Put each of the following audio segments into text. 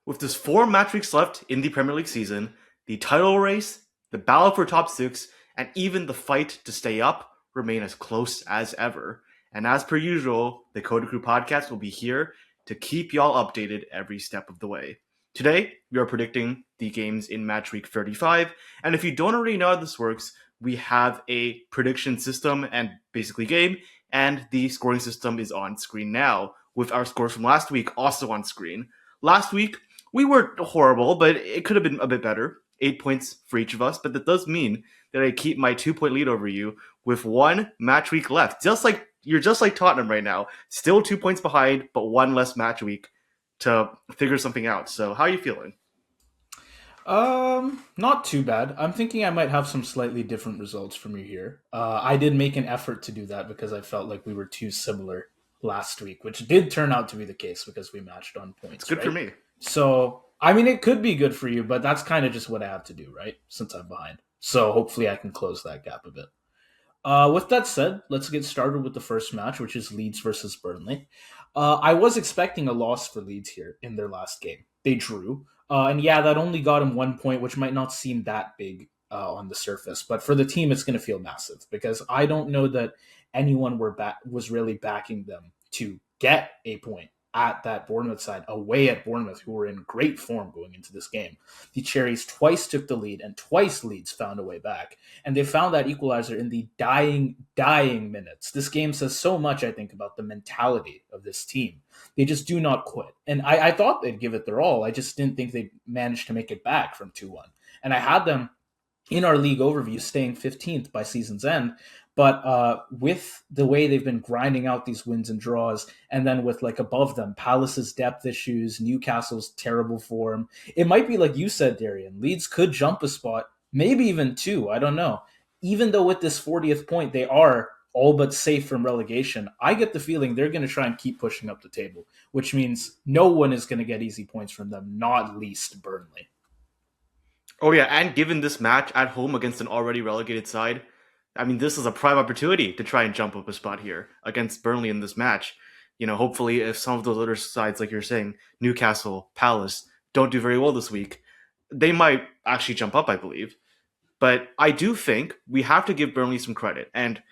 With just 4 match weeks left in the Premier League season, the title race, the battle for top six, and even the fight to stay up remain as close as ever. And as per usual, the CoDaKrew podcast will be here to keep y'all updated every step of the way. Today, we are predicting the games in match week 35, and if you don't already know how this works, we have a prediction system and basically game, and the scoring system is on screen now, with our scores from last week also on screen. Last week, we were horrible, but it could have been a bit better. 8 points for each of us, but that does mean that I keep my 2 point lead over you with 1 match week left. You're just like Tottenham right now, still 2 points behind, but one less match week to figure something out. So, how are you feeling? Not too bad. I'm thinking I might have some slightly different results from you here. I did make an effort to do that because I felt like we were too similar last week, which did turn out to be the case because we matched on It's points, good for right? me. So, I mean, it could be good for you, but that's kind of just what I have to do, right? Since I'm behind. So, hopefully, I can close that gap a bit. With that said, let's get started with the first match, which is Leeds versus Burnley. I was expecting a loss for Leeds here in their last game. They drew. And yeah, that only got him 1 point, which might not seem that big on the surface. But for the team, it's going to feel massive because I don't know that anyone was really backing them to get a point at that Bournemouth side, away at Bournemouth, who were in great form going into this game. The Cherries twice took the lead, and twice Leeds found a way back. And they found that equalizer in the dying minutes. This game says so much, I think, about the mentality of this team. They just do not quit. And I thought they'd give it their all. I just didn't think they'd manage to make it back from 2-1. And I had them in our league overview staying 15th by season's end. But with the way they've been grinding out these wins and draws, and then with like above them, Palace's depth issues, Newcastle's terrible form, it might be like you said, Darian. Leeds could jump a spot, maybe even two. I don't know. Even though with this 40th point, they are all but safe from relegation, I get the feeling they're going to try and keep pushing up the table, which means no one is going to get easy points from them, not least Burnley. Oh, yeah, and given this match at home against an already relegated side, I mean, this is a prime opportunity to try and jump up a spot here against Burnley in this match. Hopefully, if some of those other sides, like you're saying, Newcastle, Palace, don't do very well this week, they might actually jump up, I believe. But I do think we have to give Burnley some credit. And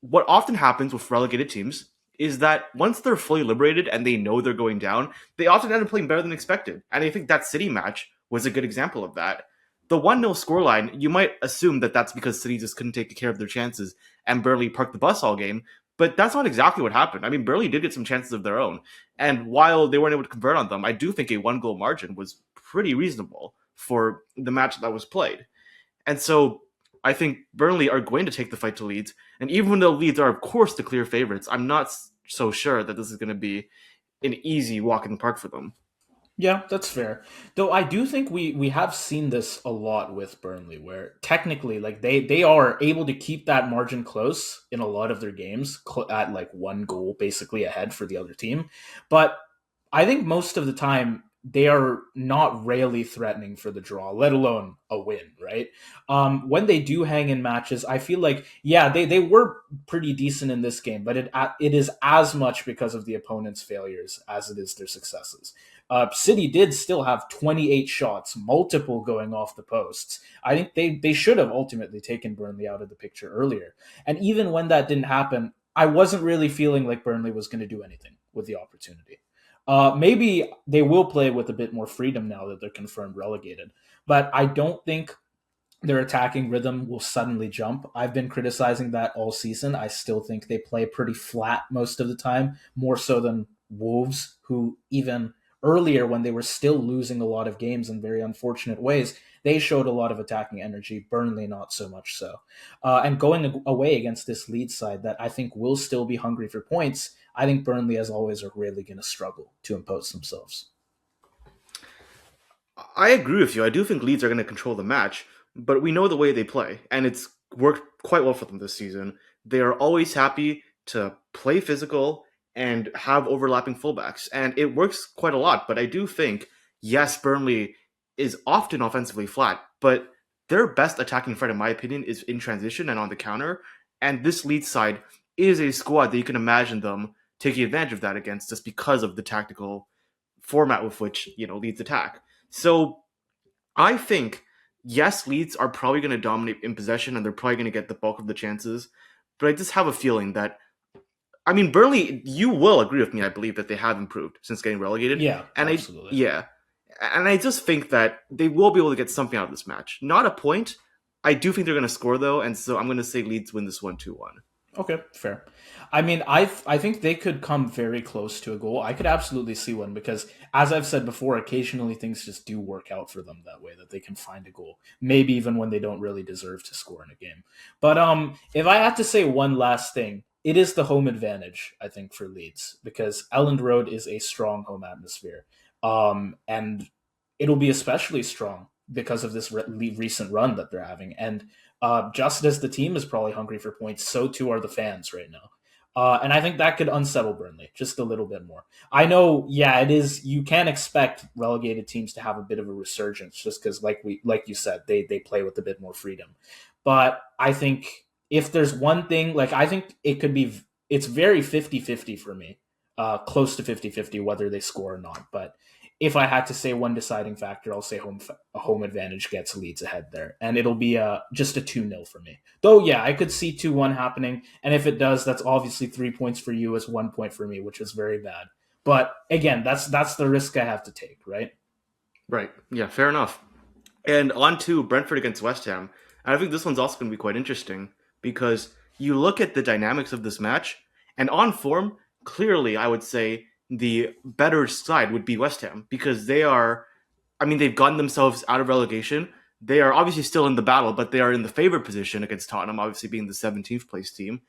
what often happens with relegated teams is that once they're fully liberated and they know they're going down, they often end up playing better than expected. And I think that City match was a good example of that. The 1-0 scoreline, you might assume that that's because City just couldn't take care of their chances and Burnley parked the bus all game. But that's not exactly what happened. I mean, Burnley did get some chances of their own. And while they weren't able to convert on them, I do think a 1 goal margin was pretty reasonable for the match that was played. And so I think Burnley are going to take the fight to Leeds. And even though Leeds are, of course, the clear favorites, I'm not so sure that this is going to be an easy walk in the park for them. Yeah, that's fair. Though I do think we have seen this a lot with Burnley, where technically, like they are able to keep that margin close in a lot of their games at like 1 goal basically ahead for the other team. But I think most of the time they are not really threatening for the draw, let alone a win, right? When they do hang in matches, I feel like, yeah, they were pretty decent in this game, but it is as much because of the opponent's failures as it is their successes. City did still have 28 shots, multiple going off the posts. I think they should have ultimately taken Burnley out of the picture earlier. And even when that didn't happen, I wasn't really feeling like Burnley was going to do anything with the opportunity. Maybe they will play with a bit more freedom now that they're confirmed relegated. But I don't think their attacking rhythm will suddenly jump. I've been criticizing that all season. I still think they play pretty flat most of the time, more so than Wolves, who even earlier when they were still losing a lot of games in very unfortunate ways, they showed a lot of attacking energy. Burnley not so much so. And going away against this Leeds side that I think will still be hungry for points, I think Burnley, as always, are really going to struggle to impose themselves. I agree with you. I do think Leeds are going to control the match, but we know the way they play, and it's worked quite well for them this season. They are always happy to play physical and have overlapping fullbacks, and it works quite a lot. But I do think, yes, Burnley is often offensively flat, but their best attacking threat, in my opinion, is in transition and on the counter. And this Leeds side is a squad that you can imagine them taking advantage of that against just because of the tactical format with which Leeds attack. So I think yes, Leeds are probably going to dominate in possession and they're probably going to get the bulk of the chances. But I just have a feeling that Burnley, you will agree with me, I believe, that they have improved since getting relegated. Yeah, And absolutely. I just think that they will be able to get something out of this match. Not a point. I do think they're going to score though, and so I'm going to say Leeds win this one 2-1. Okay, fair. I think they could come very close to a goal. I could absolutely see one because, as I've said before, occasionally things just do work out for them that way that they can find a goal, maybe even when they don't really deserve to score in a game. But if I had to say one last thing, it is the home advantage. I think for Leeds because Elland Road is a strong home atmosphere, and it'll be especially strong because of this recent run that they're having and. Just as the team is probably hungry for points, so too are the fans right now. And I think that could unsettle Burnley just a little bit more. I know, yeah, it is. You can expect relegated teams to have a bit of a resurgence, just because, like you said, they play with a bit more freedom. But I think if there's one thing, like I think it could be, it's very 50-50 for me, close to 50-50 whether they score or not. But if I had to say one deciding factor, I'll say home advantage gets Leeds ahead there, and it'll be just a 2-0 for me. Though, yeah, I could see 2-1 happening, and if it does, that's obviously 3 points for you as 1 point for me, which is very bad. But again, that's the risk I have to take, right? Right. Yeah, fair enough. And on to Brentford against West Ham. And I think this one's also going to be quite interesting because you look at the dynamics of this match, and on form, clearly, I would say the better side would be West Ham because they've gotten themselves out of relegation. They are obviously still in the battle, but they are in the favored position against Tottenham, obviously being the 17th place team.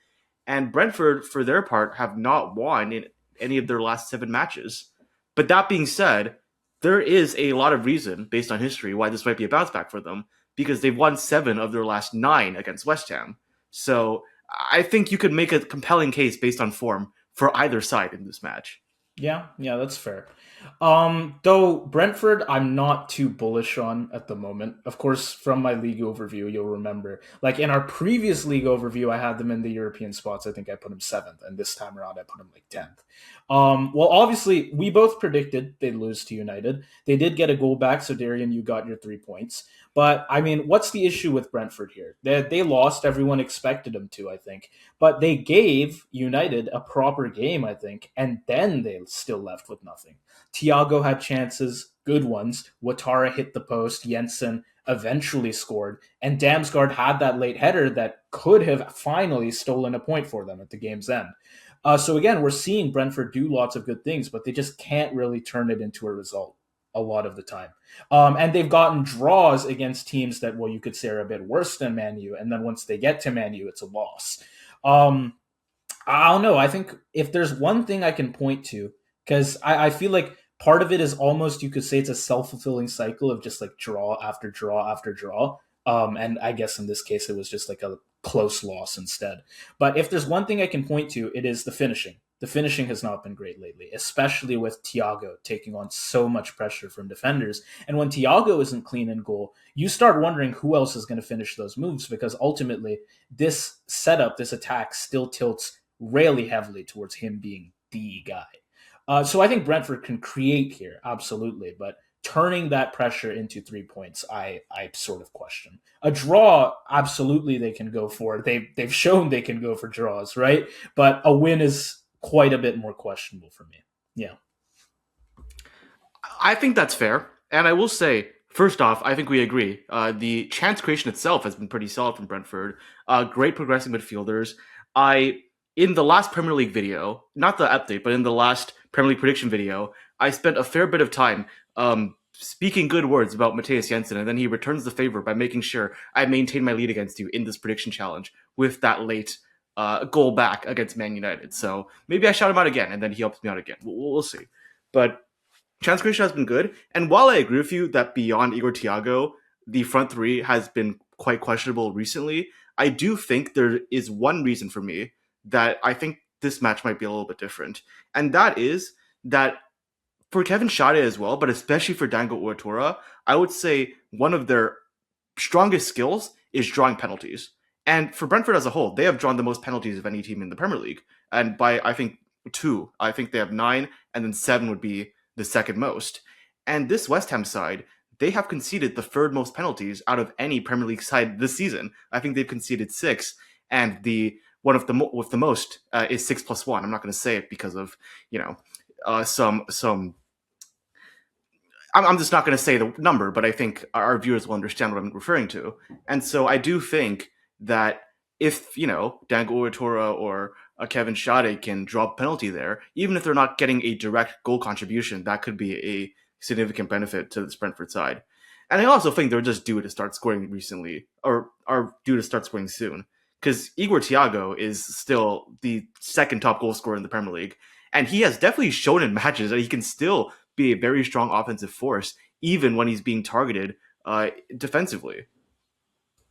And Brentford, for their part, have not won in any of their last 7 matches. But that being said, there is a lot of reason, based on history, why this might be a bounce back for them, because they've won 7 of their last 9 against West Ham. So I think you could make a compelling case based on form for either side in this match. Yeah, that's fair. Though Brentford, I'm not too bullish on at the moment. Of course, from my league overview, you'll remember, like in our previous league overview, I had them in the European spots. I think I put them 7th, and this time around, I put them like 10th. Well, obviously, we both predicted they'd lose to United. They did get a goal back, so Darian, you got your 3 points. But what's the issue with Brentford here? They lost. Everyone expected them to, I think. But they gave United a proper game, I think, and then they still left with nothing. Thiago had chances, good ones. Ouattara hit the post. Jensen eventually scored. And Damsgaard had that late header that could have finally stolen a point for them at the game's end. So again, we're seeing Brentford do lots of good things, but they just can't really turn it into a result a lot of the time. And they've gotten draws against teams that, well, you could say are a bit worse than Man U. And then once they get to Man U, it's a loss. I don't know. I think if there's one thing I can point to, because I feel like part of it is almost, you could say it's a self-fulfilling cycle of just like draw after draw after draw. And I guess in this case, it was just like a close loss instead. But if there's one thing I can point to, it is the finishing. The finishing has not been great lately, especially with Thiago taking on so much pressure from defenders. And when Thiago isn't clean in goal, you start wondering who else is going to finish those moves because ultimately this setup, this attack still tilts really heavily towards him being the guy. So I think Brentford can create here, absolutely, but turning that pressure into 3 points, I sort of question. A draw, absolutely, they can go for. They've shown they can go for draws, right? But a win is quite a bit more questionable for me. Yeah. I think that's fair. And I will say, first off, I think we agree. The chance creation itself has been pretty solid from Brentford. Great progressing midfielders. In the last Premier League video, not the update, but in the last Premier League prediction video, I spent a fair bit of time speaking good words about Matthias Jensen, and then he returns the favor by making sure I maintain my lead against you in this prediction challenge with that late goal back against Man United. So maybe I shout him out again, and then he helps me out again. We'll see. But chance creation has been good, and while I agree with you that beyond Igor Thiago, the front three has been quite questionable recently, I do think there is one reason for me that I think this match might be a little bit different, and that is that for Kevin Schade as well, but especially for Dango Ouattara, I would say one of their strongest skills is drawing penalties. And for Brentford as a whole, they have drawn the most penalties of any team in the Premier League, and by I think 2. I think they have 9, and then 7 would be the second most. And this West Ham side, they have conceded the third most penalties out of any Premier League side this season. I think they've conceded 6, and the one of the with the most is 6+1. I'm not going to say it because of some. I'm just not going to say the number, but I think our viewers will understand what I'm referring to. And so I do think that if Dango Oratora or Kevin Schade can drop penalty there, even if they're not getting a direct goal contribution, that could be a significant benefit to this Brentford side. And I also think they're just due to start scoring recently, or are due to start scoring soon, because Igor Thiago is still the second top goal scorer in the Premier League, and he has definitely shown in matches that he can still be a very strong offensive force, even when he's being targeted defensively.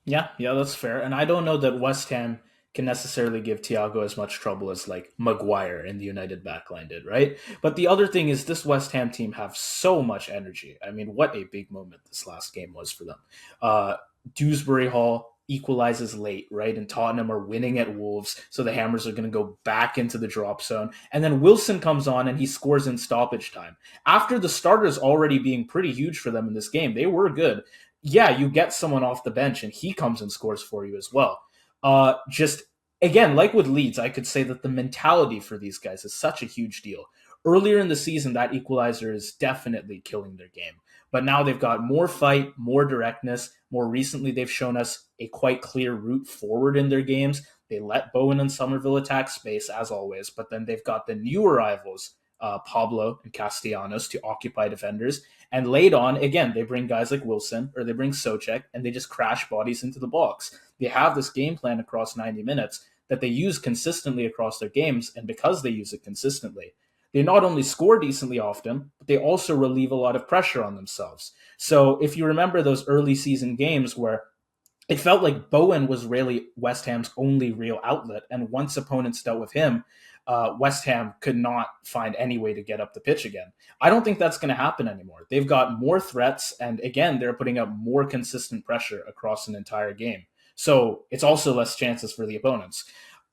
Yeah, that's fair. And I don't know that West Ham can necessarily give Thiago as much trouble as like Maguire in the United backline did, right? But the other thing is this West Ham team have so much energy. I mean, what a big moment this last game was for them. Dewsbury Hall equalizes late, right? And Tottenham are winning at Wolves, so the Hammers are going to go back into the drop zone. And then Wilson comes on and he scores in stoppage time. After the starters already being pretty huge for them in this game, they were good. Yeah, you get someone off the bench and he comes and scores for you as well. Just again, like with Leeds, I could say that the mentality for these guys is such a huge deal. Earlier in the season, that equalizer is definitely killing their game. But now they've got more fight, more directness. More recently, they've shown us a quite clear route forward in their games. They let Bowen and Somerville attack space, as always, but then they've got the new arrivals, Pablo and Castellanos, to occupy defenders. And late on, again, they bring guys like Wilson or they bring Soucek and they just crash bodies into the box. They have this game plan across 90 minutes that they use consistently across their games. And because they use it consistently, they not only score decently often, but they also relieve a lot of pressure on themselves. So if you remember those early season games where it felt like Bowen was really West Ham's only real outlet, and once opponents dealt with him, West Ham could not find any way to get up the pitch again. I don't think that's going to happen anymore. They've got more threats, and again, they're putting up more consistent pressure across an entire game. So it's also less chances for the opponents.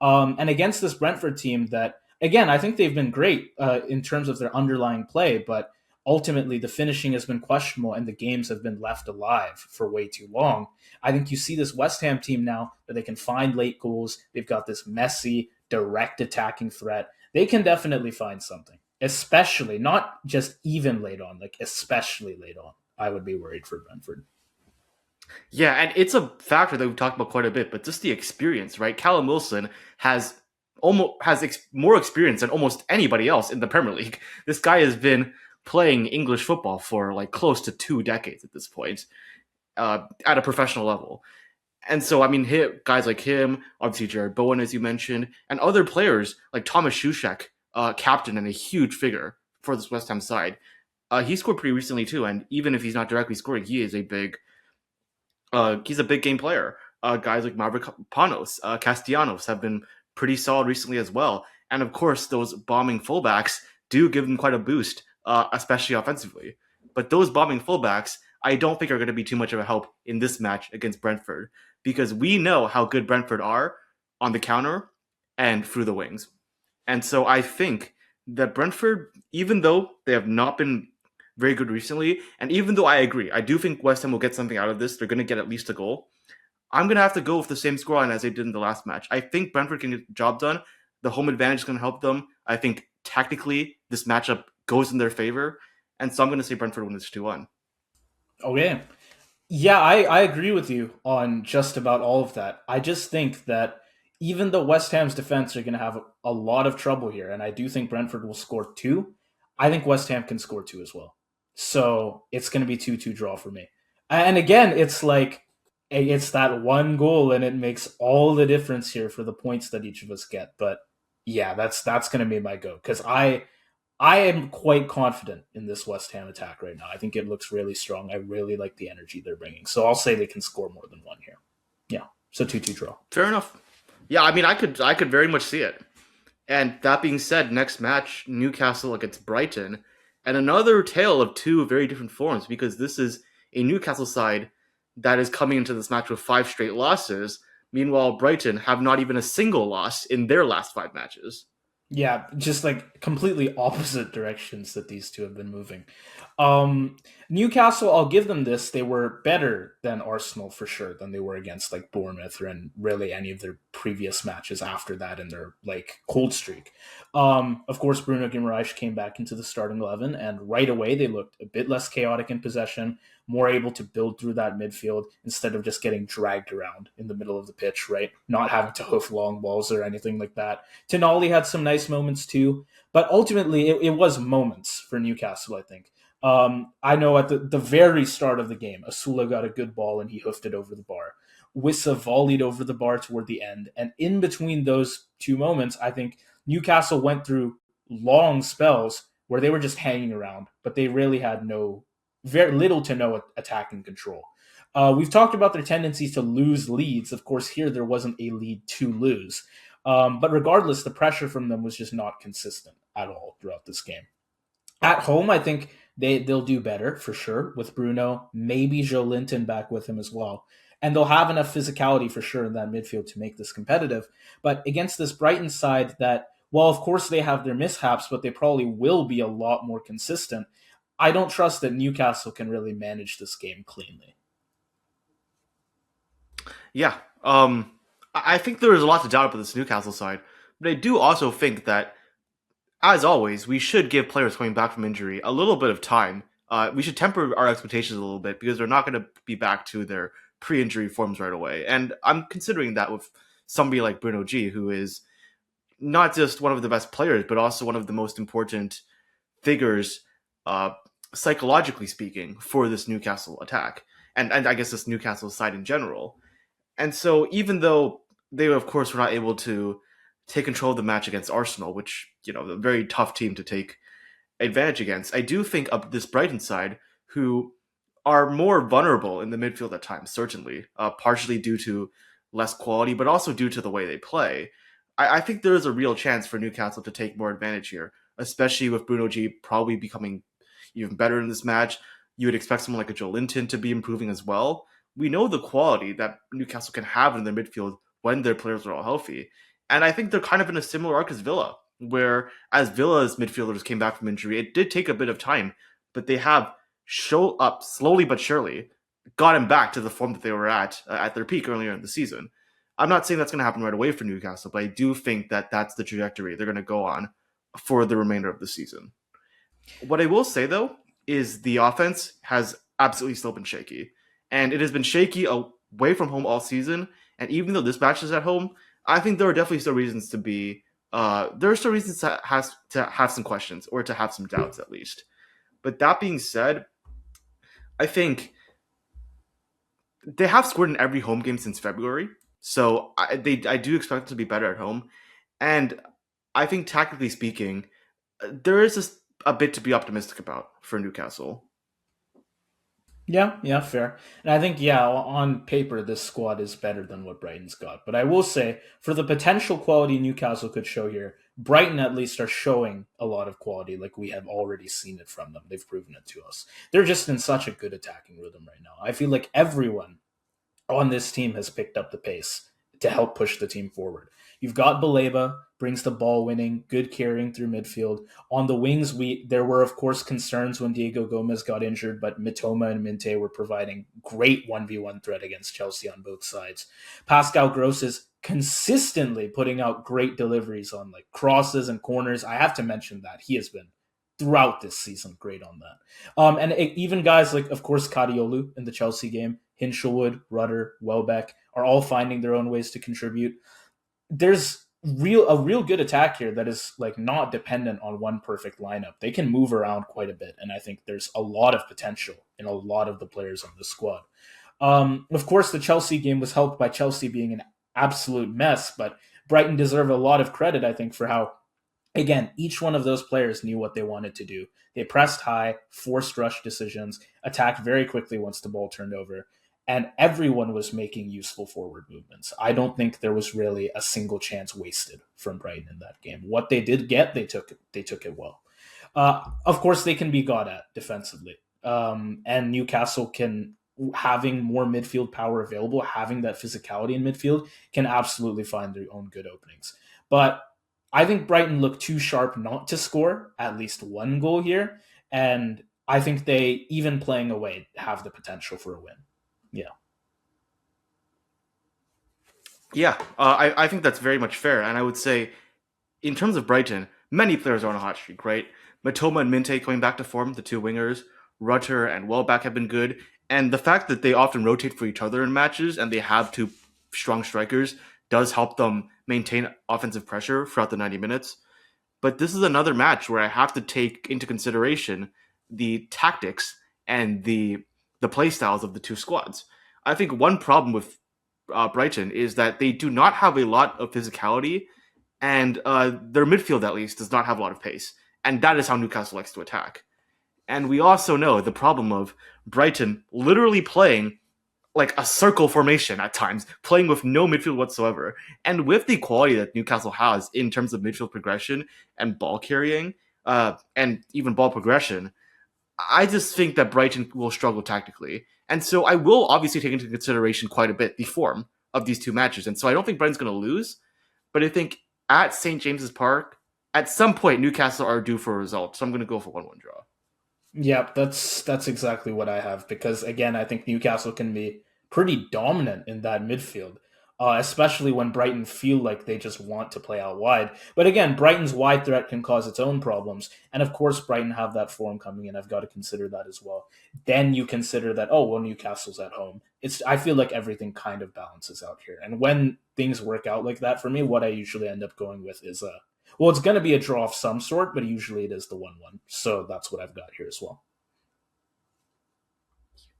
And against this Brentford team that, again, I think they've been great in terms of their underlying play, but ultimately the finishing has been questionable and the games have been left alive for way too long. I think you see this West Ham team now that they can find late goals. They've got this messy, direct attacking threat. They can definitely find something, especially not just even late on, like especially late on. I would be worried for Brentford. Yeah, and it's a factor that we've talked about quite a bit, but just the experience, right? Callum Wilson has more experience than almost anybody else in the Premier League. This guy has been playing English football for like close to 2 decades at this point, at a professional level. And so, I mean, guys like him, obviously Jared Bowen, as you mentioned, and other players like Thomas Soucek, captain and a huge figure for this West Ham side. He scored pretty recently too, and even if he's not directly scoring, he's a big game player. Guys like Mavropanos, Castellanos have been pretty solid recently as well. And of course, those bombing fullbacks do give them quite a boost, especially offensively. But those bombing fullbacks, I don't think are going to be too much of a help in this match against Brentford, because we know how good Brentford are on the counter and through the wings. And so I think that Brentford, even though they have not been very good recently, and even though I agree, I do think West Ham will get something out of this. They're going to get at least a goal. I'm going to have to go with the same scoreline as they did in the last match. I think Brentford can get the job done. The home advantage is going to help them. I think tactically this matchup goes in their favor. And so I'm going to say Brentford wins 2-1. Okay. Yeah, I agree with you on just about all of that. I just think that even though West Ham's defense are going to have a lot of trouble here, and I do think Brentford will score 2, I think West Ham can score 2 as well. So it's going to be 2-2 draw for me. And again, it's like, it's that one goal and it makes all the difference here for the points that each of us get. But yeah, that's going to be my go, because I am quite confident in this West Ham attack right now. I think it looks really strong. I really like the energy they're bringing. So I'll say they can score more than 1 here. Yeah, so 2-2 draw. Fair enough. Yeah, I mean, I could very much see it. And that being said, next match, Newcastle against Brighton, and another tale of 2 very different forms, because this is a Newcastle side that is coming into this match with 5 straight losses. Meanwhile, Brighton have not even a single loss in their last 5 matches. Yeah, just like completely opposite directions that these two have been moving. Um, Newcastle, I'll give them this. They were better than Arsenal for sure than they were against like Bournemouth or in really any of their previous matches after that in their like cold streak. Of course, Bruno Guimaraes came back into the starting 11, and right away they looked a bit less chaotic in possession, more able to build through that midfield instead of just getting dragged around in the middle of the pitch, right? Not having to hoof long balls or anything like that. Tenali had some nice moments too, but ultimately it was moments for Newcastle, I think. I know at the very start of the game, Asula got a good ball and he hoofed it over the bar. Wissa volleyed over the bar toward the end. And in between those two moments, I think Newcastle went through long spells where they were just hanging around, but they really had very little to no attacking control. We've talked about their tendencies to lose leads. Of course, here there wasn't a lead to lose. But regardless, the pressure from them was just not consistent at all throughout this game. At home, I think they'll do better for sure with Bruno, maybe Joe Linton back with him as well. And they'll have enough physicality for sure in that midfield to make this competitive. But against this Brighton side that, well, of course they have their mishaps, but they probably will be a lot more consistent. I don't trust that Newcastle can really manage this game cleanly. Yeah, I think there is a lot to doubt about this Newcastle side, but I do also think that, as always, we should give players coming back from injury a little bit of time. We should temper our expectations a little bit because they're not going to be back to their pre-injury forms right away. And I'm considering that with somebody like Bruno G, who is not just one of the best players, but also one of the most important figures, uh, psychologically speaking, for this Newcastle attack, and I guess this Newcastle side in general. And so, even though they, of course, were not able to take control of the match against Arsenal, which, a very tough team to take advantage against, I do think of this Brighton side, who are more vulnerable in the midfield at times, certainly, partially due to less quality, but also due to the way they play. I think there is a real chance for Newcastle to take more advantage here, especially with Bruno G probably becoming even better in this match. You would expect someone like a Joe Linton to be improving as well. We know the quality that Newcastle can have in their midfield when their players are all healthy. And I think they're kind of in a similar arc as Villa, where as Villa's midfielders came back from injury, it did take a bit of time, but they have show up slowly but surely, gotten back to the form that they were at their peak earlier in the season. I'm not saying that's going to happen right away for Newcastle, but I do think that that's the trajectory they're going to go on for the remainder of the season. What I will say though is the offense has absolutely still been shaky, and it has been shaky away from home all season. And even though this match is at home, I think there are definitely still reasons to be. There are still reasons to have some questions or to have some doubts at least. But that being said, I think they have scored in every home game since February, so I do expect them to be better at home. And I think tactically speaking, there is just a bit to be optimistic about for Newcastle. Yeah, yeah, fair. And I think, yeah, on paper, this squad is better than what Brighton's got. But I will say, for the potential quality Newcastle could show here, Brighton at least are showing a lot of quality, like we have already seen it from them. They've proven it to us. They're just in such a good attacking rhythm right now. I feel like everyone on this team has picked up the pace to help push the team forward. You've got Baleba, brings the ball winning, good carrying through midfield. On the wings, there were of course concerns when Diego Gomez got injured, but Mitoma and Minte were providing great 1v1 threat against Chelsea on both sides. Pascal Gross is consistently putting out great deliveries on like crosses and corners. I have to mention that he has been throughout this season great on that. Even guys like, of course, Kadiolu in the Chelsea game, Hinshelwood, Rudder, Welbeck are all finding their own ways to contribute. There's a real good attack here that is like not dependent on one perfect lineup. They can move around quite a bit, and I think there's a lot of potential in a lot of the players on the squad. Of course, the Chelsea game was helped by Chelsea being an absolute mess, but Brighton deserve a lot of credit, I think, for how, again, each one of those players knew what they wanted to do. They pressed high, forced rush decisions, attacked very quickly once the ball turned over, and everyone was making useful forward movements. I don't think there was really a single chance wasted from Brighton in that game. What they did get, they took it well. Of course, they can be got at defensively, and Newcastle can, having more midfield power available, having that physicality in midfield, can absolutely find their own good openings. But I think Brighton look too sharp not to score at least one goal here, and I think they, even playing away, have the potential for a win. Yeah. Yeah, I think that's very much fair. And I would say, in terms of Brighton, many players are on a hot streak, right? Matoma and Minte coming back to form, the two wingers. Rutter and Welbeck have been good. And the fact that they often rotate for each other in matches and they have two strong strikers does help them maintain offensive pressure throughout the 90 minutes. But this is another match where I have to take into consideration the tactics and the play styles of the two squads. I think one problem with Brighton is that they do not have a lot of physicality, and their midfield at least does not have a lot of pace, and that is how Newcastle likes to attack. And we also know the problem of Brighton literally playing like a circle formation at times, playing with no midfield whatsoever. And with the quality that Newcastle has in terms of midfield progression and ball carrying, and even ball progression, I just think that Brighton will struggle tactically. And so I will obviously take into consideration quite a bit the form of these two matches. And so I don't think Brighton's going to lose, but I think at St. James's Park, at some point, Newcastle are due for a result. So I'm going to go for 1-1 draw. Yep, that's exactly what I have because again, I think Newcastle can be pretty dominant in that midfield, especially when Brighton feel like they just want to play out wide. But again, Brighton's wide threat can cause its own problems, and of course, Brighton have that form coming in. I've got to consider that as well. Then you consider that Newcastle's at home. I feel like everything kind of balances out here, and when things work out like that for me, what I usually end up going with is it's going to be a draw of some sort, but usually it is the 1-1. So that's what I've got here as well.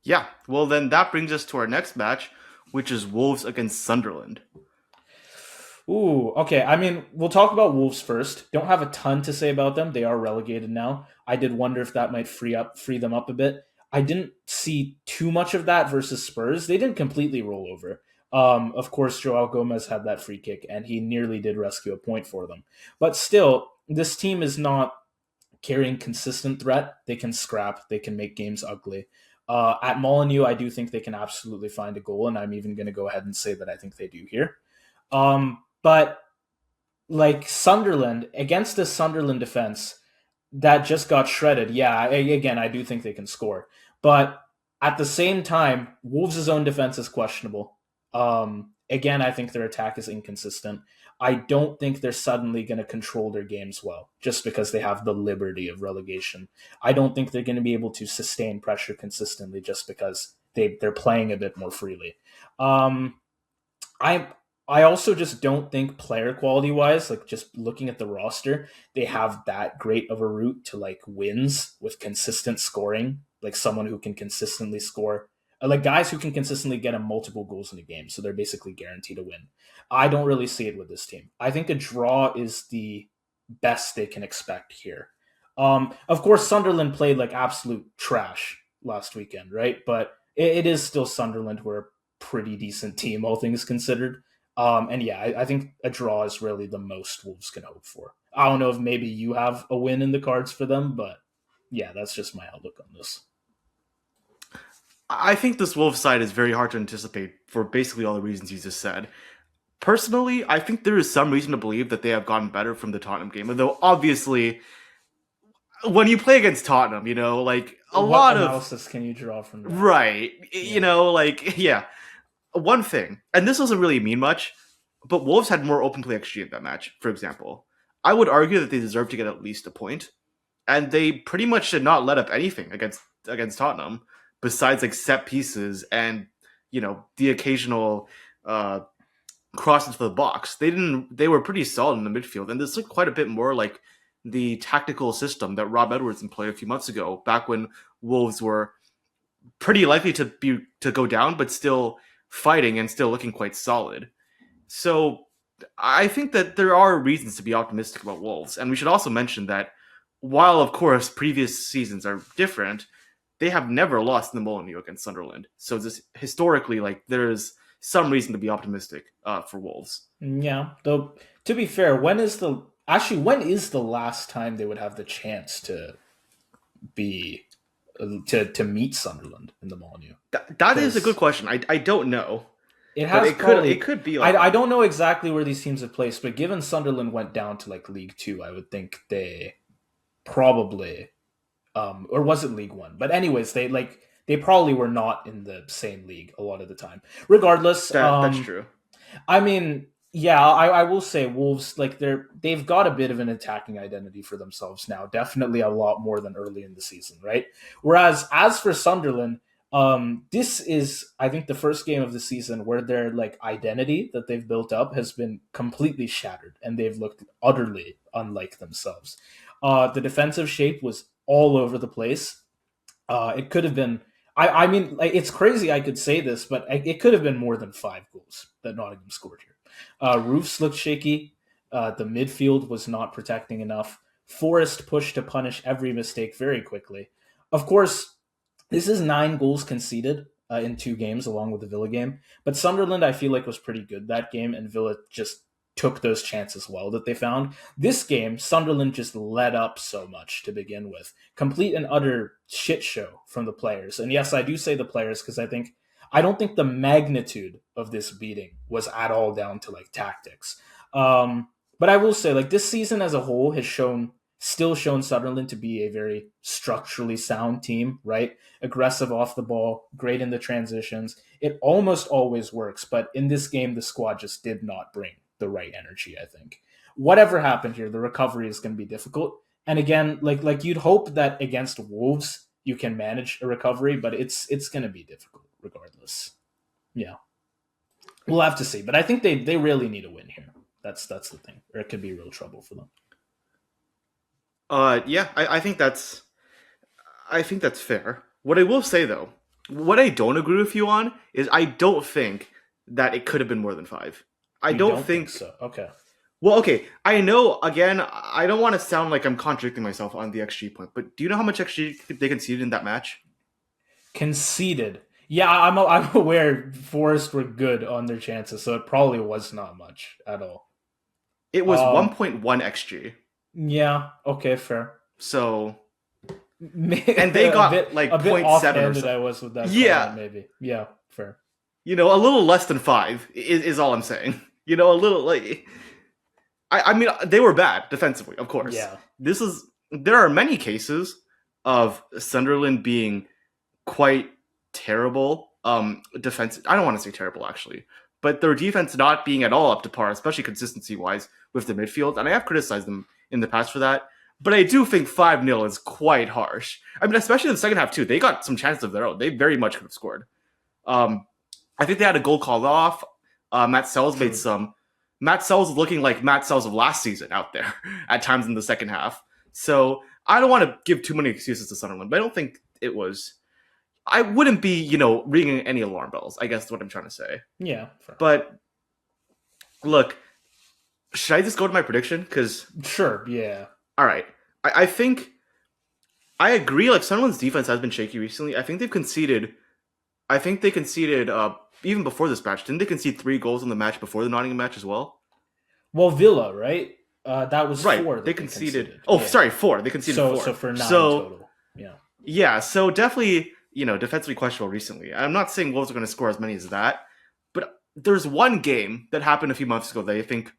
Yeah, well, then that brings us to our next match, which is Wolves against Sunderland. Ooh, okay. I mean, we'll talk about Wolves first. Don't have a ton to say about them. They are relegated now. I did wonder if that might free them up a bit. I didn't see too much of that versus Spurs. They didn't completely roll over. Of course, Joao Gomez had that free kick, and he nearly did rescue a point for them. But still, this team is not carrying consistent threat. They can scrap. They can make games ugly. At Molineux, I do think they can absolutely find a goal, and I'm even going to go ahead and say that I think they do here. But like Sunderland, against the Sunderland defense that just got shredded, yeah, again, I do think they can score. But at the same time, Wolves' own defense is questionable. Again, I think their attack is inconsistent. I don't think they're suddenly going to control their games well just because they have the liberty of relegation. I don't think they're going to be able to sustain pressure consistently just because they're playing a bit more freely. I I also just don't think player quality wise, like just looking at the roster, they have that great of a route to like wins with consistent scoring, like someone who can consistently score, like guys who can consistently get them multiple goals in a game. So they're basically guaranteed a win. I don't really see it with this team. I think a draw is the best they can expect here. Of course, Sunderland played like absolute trash last weekend, right? But it is still Sunderland, who are a pretty decent team, all things considered. And yeah, I think a draw is really the most Wolves can hope for. I don't know if maybe you have a win in the cards for them, but yeah, that's just my outlook on this. I think this Wolves side is very hard to anticipate for basically all the reasons you just said. Personally, I think there is some reason to believe that they have gotten better from the Tottenham game, although obviously when you play against Tottenham, like a What lot of analysis can you draw from that? right, Yeah. like yeah, one thing, and this doesn't really mean much, but Wolves had more open play XG in that match, for example. I would argue that they deserve to get at least a point, and they pretty much did not let up anything against Tottenham, besides like set pieces and the occasional cross into the box. They were pretty solid in the midfield, and this looked quite a bit more like the tactical system that Rob Edwards employed a few months ago, back when Wolves were pretty likely to go down, but still fighting and still looking quite solid. So I think that there are reasons to be optimistic about Wolves, and we should also mention that while of course previous seasons are different, they have never lost in the Molineux against Sunderland. So just historically, like there's some reason to be optimistic for Wolves. Yeah. Though to be fair, when is the last time they would have the chance to be to meet Sunderland in the Molineux? That is a good Because question. I don't know. It but has it probably. could be like I that. don't know exactly where these teams have placed, but given Sunderland went down to like League Two, I would think they probably, or was it League One? But anyways, they probably were not in the same league a lot of the time. Regardless, That's true. I mean, yeah, I will say Wolves like they've got a bit of an attacking identity for themselves now. Definitely a lot more than early in the season, right? Whereas as for Sunderland, this is I think the first game of the season where their like identity that they've built up has been completely shattered, and they've looked utterly unlike themselves. The defensive shape was all over the place. It could have been. I mean, like, it's crazy I could say this, but it could have been more than 5 goals that Nottingham scored here. Roofs looked shaky. The midfield was not protecting enough. Forrest pushed to punish every mistake very quickly. Of course, this is 9 goals conceded in 2 games, along with the Villa game. But Sunderland, I feel like, was pretty good that game, and Villa just took those chances well that they found. This game, Sunderland just let up so much to begin with. Complete and utter shit show from the players. And yes, I do say the players because I don't think the magnitude of this beating was at all down to like tactics. But I will say, like, this season as a whole has still shown Sunderland to be a very structurally sound team, right? Aggressive off the ball, great in the transitions. It almost always works, but in this game, the squad just did not bring the right energy, I think. Whatever happened here, the recovery is going to be difficult. And again, like you'd hope that against Wolves you can manage a recovery, but it's going to be difficult regardless. Yeah, we'll have to see. But I think they really need a win here. That's the thing, or it could be real trouble for them. Yeah, I think that's fair. What I will say though, what I don't agree with you on is I don't think that it could have been more than 5. I You don't don't think think. so? Okay. Well, okay, I know. Again, I don't want to sound like I'm contradicting myself on the XG point, but do you know how much XG they conceded in that match? Conceded. Yeah, I'm aware Forest were good on their chances, so it probably was not much at all. It was Um, 1.1 XG. yeah, okay, fair. So, and they a got bit like a zero bit point 0.7 or offhanded so. I was with that comment, Yeah, maybe. Yeah, fair. a little less than 5 is all I'm saying. A little like I mean, they were bad defensively, of course. Yeah. There are many cases of Sunderland being quite terrible defense. I don't want to say terrible actually, but their defense not being at all up to par, especially consistency wise with the midfield. And I have criticized them in the past for that. But I do think 5-0 is quite harsh. I mean, especially in the second half too. They got some chances of their own. They very much could have scored. Um, I think they had a goal called off. Matt Sells made True. some. Matt Sells looking like Matt Sells of last season out there at times in the second half. So I don't want to give too many excuses to Sunderland, but I don't think it was. I wouldn't be, ringing any alarm bells. I guess is what I'm trying to say. Yeah, fair. But look, should I just go to my prediction? Because Sure, yeah. all right, I think I agree. Like Sunderland's defense has been shaky recently. I think they've conceded. I think they conceded even before this match. Didn't they concede 3 goals in the match before the Nottingham match as well? Well, Villa, right? That was Right. 4 They that they conceded. conceded. Oh, Yeah. sorry, 4. They conceded So 4. for 9 So total. Yeah. yeah, so definitely, defensively questionable recently. I'm not saying Wolves are going to score as many as that, but there's one game that happened a few months ago that I think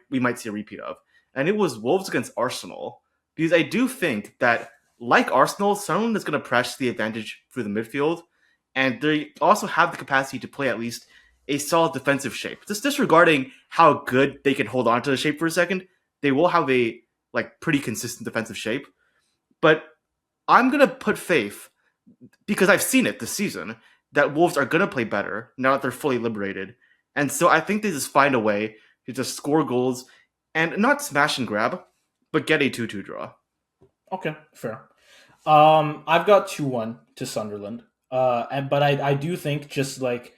we might see a repeat of, and it was Wolves against Arsenal. Because I do think that, like Arsenal, Sunderland is going to press the advantage through the midfield, and they also have the capacity to play at least a solid defensive shape. Just disregarding how good they can hold on to the shape for a second, they will have a pretty consistent defensive shape. But I'm gonna put faith because I've seen it this season that Wolves are gonna play better now that they're fully liberated, and so I think they just find a way to just score goals and not smash and grab, but get a 2-2 draw. Okay, fair. I've got 2-1 to Sunderland. But I do think just like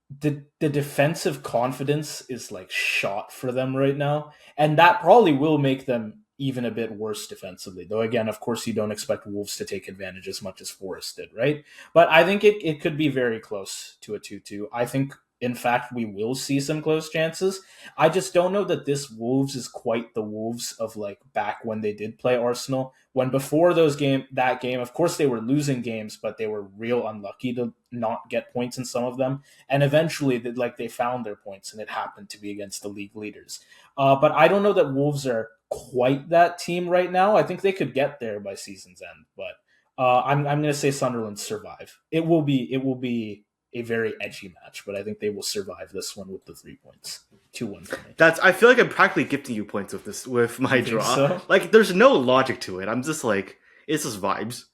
the defensive confidence is like shot for them right now, and that probably will make them even a bit worse defensively. Though again, of course, you don't expect Wolves to take advantage as much as Forest did, right? But I think it could be very close to a 2-2. I think in fact we will see some close chances. I just don't know that this Wolves is quite the Wolves of like back when they did play Arsenal. When before that game, of course they were losing games, but they were real unlucky to not get points in some of them. And eventually, they found their points, and it happened to be against the league leaders. But I don't know that Wolves are quite that team right now. I think they could get there by season's end, but I'm going to say Sunderland survive. It will be a very edgy match, but I think they will survive this one with the 3 points. 2-1 for me. I feel like I'm practically gifting you points with my draw. So? Like, there's no logic to it. I'm just like, it's just vibes.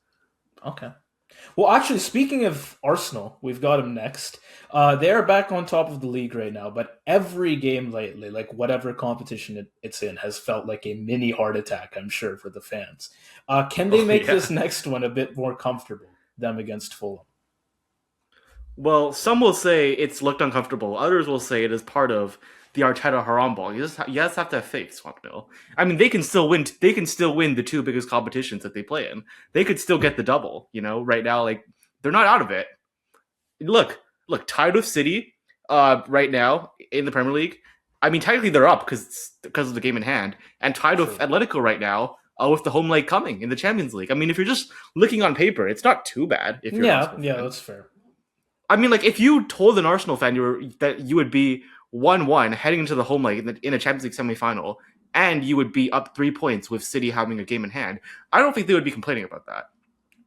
Okay. Well, actually, speaking of Arsenal, we've got them next. They are back on top of the league right now, but every game lately, like whatever competition it's in, has felt like a mini heart attack, I'm sure, for the fans. Can they make this next one a bit more comfortable, them against Fulham? Well, some will say it's looked uncomfortable. Others will say it is part of the Arteta haram ball. You just have to have faith, Swamp Mill. I mean, they can still win. They can still win the two biggest competitions that they play in. They could still get the double. Right now, like they're not out of it. Look, tied with City, right now in the Premier League. I mean, technically they're up because of the game in hand, and tied with Atletico right now. With the home leg coming in the Champions League. I mean, if you're just looking on paper, it's not too bad. If you're that's fair. I mean, like, if you told an Arsenal fan that you would be 1-1 heading into the home leg in a Champions League semi-final, and you would be up 3 points with City having a game in hand, I don't think they would be complaining about that.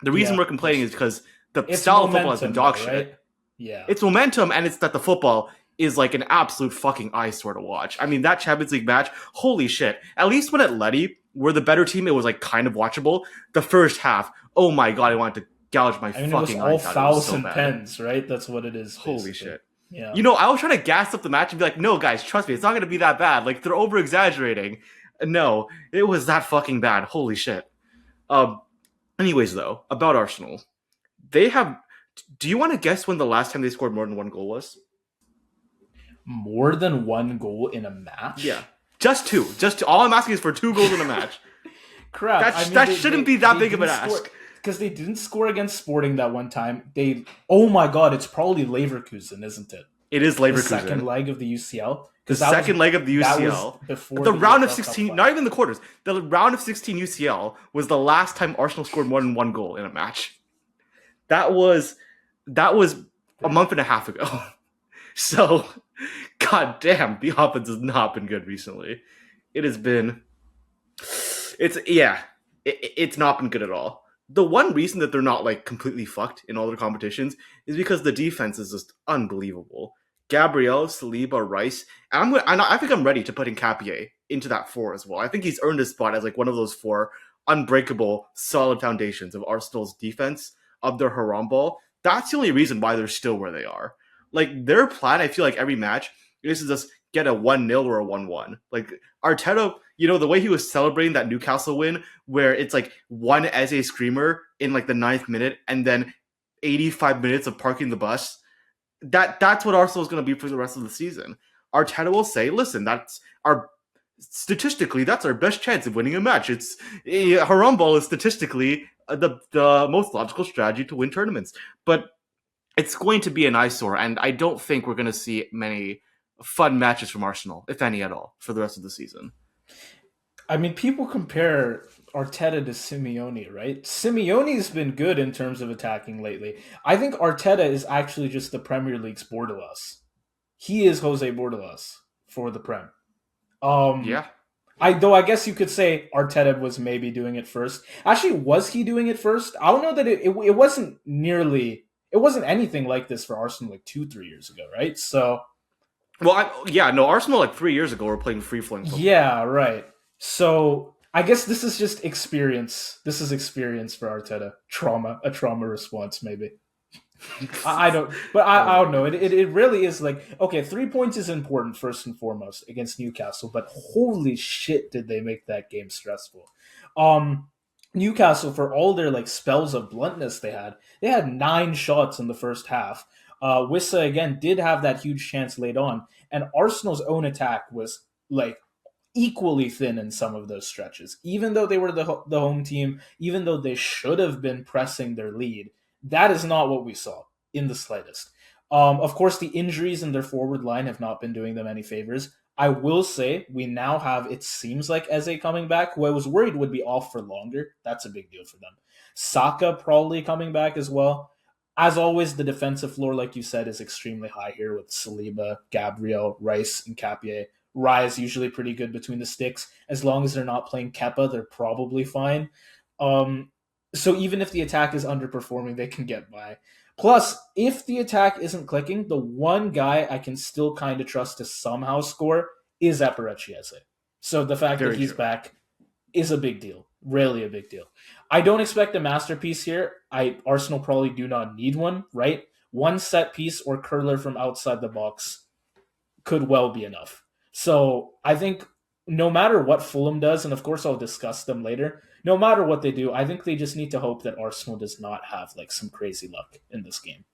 The reason we're complaining is because the style of football has been dog shit. Right? Yeah. It's momentum, and it's that the football is like an absolute fucking eyesore to watch. I mean, that Champions League match, holy shit. At least when Atleti were the better team, it was like kind of watchable. The first half, oh my god, I wanted to gouge my fucking eyes out. It was all fouls and pens, right? That's what it is. Basically. Holy shit. Yeah. I was trying to gas up the match and be like, no, guys, trust me, it's not going to be that bad. Like, they're over-exaggerating. No, it was that fucking bad. Holy shit. Anyways, though, about Arsenal. They have... Do you want to guess when the last time they scored more than one goal was? More than one goal in a match? Yeah. Just two. All I'm asking is for 2 goals in a match. Crap. That shouldn't be that big of an ask. Because they didn't score against Sporting that one time. Oh my god, it's probably Leverkusen, isn't it? It is Leverkusen. The second leg of the UCL. The second leg of the UCL. Before the round of 16, not even the quarters. The round of 16 UCL was the last time Arsenal scored more than one goal in a match. That was a month and a half ago. So, god damn, the offense has not been good recently. It's not been good at all. The one reason that they're not like completely fucked in all their competitions is because the defense is just unbelievable. Gabriel, Saliba, Rice, and I think I'm ready to put Nketiah into that 4 as well. I think he's earned his spot as like one of those 4 unbreakable, solid foundations of Arsenal's defense, of their haram ball. That's the only reason why they're still where they are. Like, their plan, I feel like every match is to just get a 1-0 or a 1-1. Like, Arteta, the way he was celebrating that Newcastle win, where it's like one as a screamer in like the 9th minute and then 85 minutes of parking the bus, that's what Arsenal is going to be for the rest of the season. Arteta will say, listen, statistically, that's our best chance of winning a match. Haram ball is statistically the most logical strategy to win tournaments. But it's going to be an eyesore, and I don't think we're going to see many fun matches from Arsenal, if any at all, for the rest of the season. I mean, people compare Arteta to Simeone, right? Simeone's been good in terms of attacking lately. I think Arteta is actually just the Premier League's Bordalas. He is Jose Bordalas for the Prem. Yeah. I guess you could say Arteta was maybe doing it first. Actually, was he doing it first? I don't know that it wasn't nearly... It wasn't anything like this for Arsenal like 2-3 years ago, right? So... Well, Arsenal like 3 years ago were playing free-flowing football. Yeah, right. So I guess this is just experience. This is experience for Arteta. A trauma response, maybe. I don't know. It really is like, okay, 3 points is important first and foremost against Newcastle, but holy shit did they make that game stressful. Newcastle, for all their like spells of bluntness they had 9 shots in the first half. Wissa again did have that huge chance late on, and Arsenal's own attack was like equally thin in some of those stretches. Even though they were the home team, even though they should have been pressing their lead, that is not what we saw in the slightest. Of course, the injuries in their forward line have not been doing them any favors. I will say we now have, it seems like, Eze coming back, who I was worried would be off for longer. That's a big deal for them. Saka probably coming back as well. As always, the defensive floor, like you said, is extremely high here with Saliba, Gabriel, Rice, and Capier. Rise usually pretty good between the sticks. As long as they're not playing Kepa, they're probably fine. Um, so even if the attack is underperforming, they can get by. Plus, if the attack isn't clicking, the one guy I can still kind of trust to somehow score is Eperechiese. So the fact that Very he's true. back is a big deal. Really a big deal. I don't expect a masterpiece here. Arsenal probably do not need one, right? One set piece or curler from outside the box could well be enough. So I think no matter what Fulham does, and of course I'll discuss them later, no matter what they do, I think they just need to hope that Arsenal does not have like some crazy luck in this game.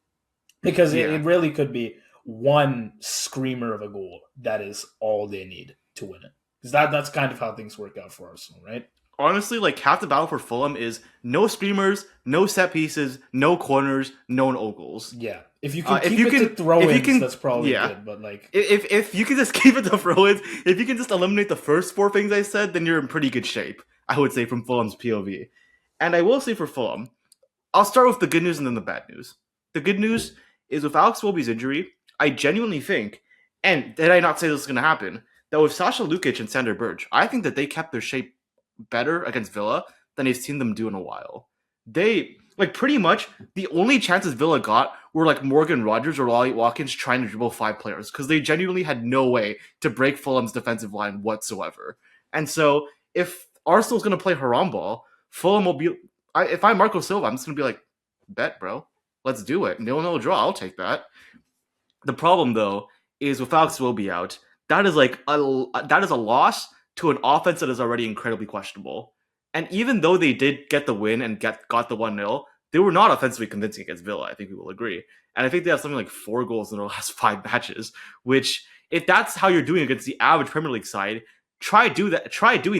Because Yeah. it really could be one screamer of a goal that is all they need to win it. Because that's kind of how things work out for Arsenal, right? Honestly, like half the battle for Fulham is no screamers, no set pieces, no corners, no own goals. Yeah. If you can If keep you it to can, if you throw-ins, can, that's probably yeah. good. But like, If you can just keep it to throw-ins, if you can just eliminate the first four things I said, then you're in pretty good shape. I would say from Fulham's POV, and I will say for Fulham, I'll start with the good news and then the bad news. The good news is with Alex Iwobi's injury, I genuinely think, and did I not say this is going to happen, that with Sasha Lukic and Sander Berge, I think that they kept their shape better against Villa than I've seen them do in a while. They, like, pretty much the only chances Villa got were like Morgan Rogers or Ollie Watkins trying to dribble five players because they genuinely had no way to break Fulham's defensive line whatsoever. And so if Arsenal's going to play Haram ball, Fulham will be. If I'm Marco Silva, I'm just going to be like, bet, bro. Let's do it. 0-0 draw. I'll take that. The problem though is with Alex Iwobi out, that is a loss to an offense that is already incredibly questionable. And even though they did get the win and got the 1-0, they were not offensively convincing against Villa. I think we will agree. And I think they have something like 4 goals in their last 5 matches. Which, if that's how you're doing against the average Premier League side, try doing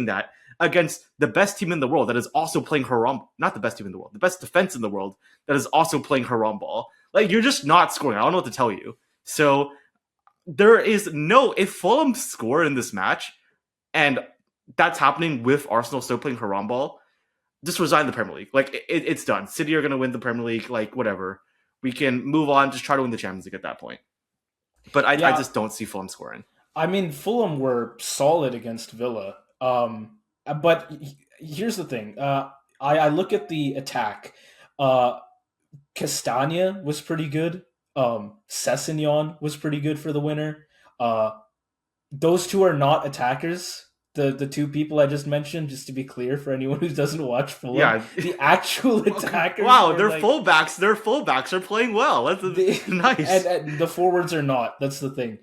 that against the best team in the world that is also playing Haram. Not the best team in the world, the best defense in the world that is also playing Haram ball. Like, you're just not scoring. I don't know what to tell you. So there is no, if Fulham score in this match, and that's happening with Arsenal still playing Haram ball, just resign the Premier League. Like, it's done. City are going to win the Premier League. Like, whatever. We can move on. Just try to win the Champions League at that point. But I yeah, just don't see Fulham scoring. I mean, Fulham were solid against Villa. But here's the thing. I look at the attack. Uh, Castagna was pretty good. Sessegnon was pretty good for the winner. Uh, those two are not attackers. The two people I just mentioned, just to be clear for anyone who doesn't watch Fulham, Yeah. the actual attackers. Wow, were their like, fullbacks are playing well. That's they, nice. and the forwards are not. That's the thing.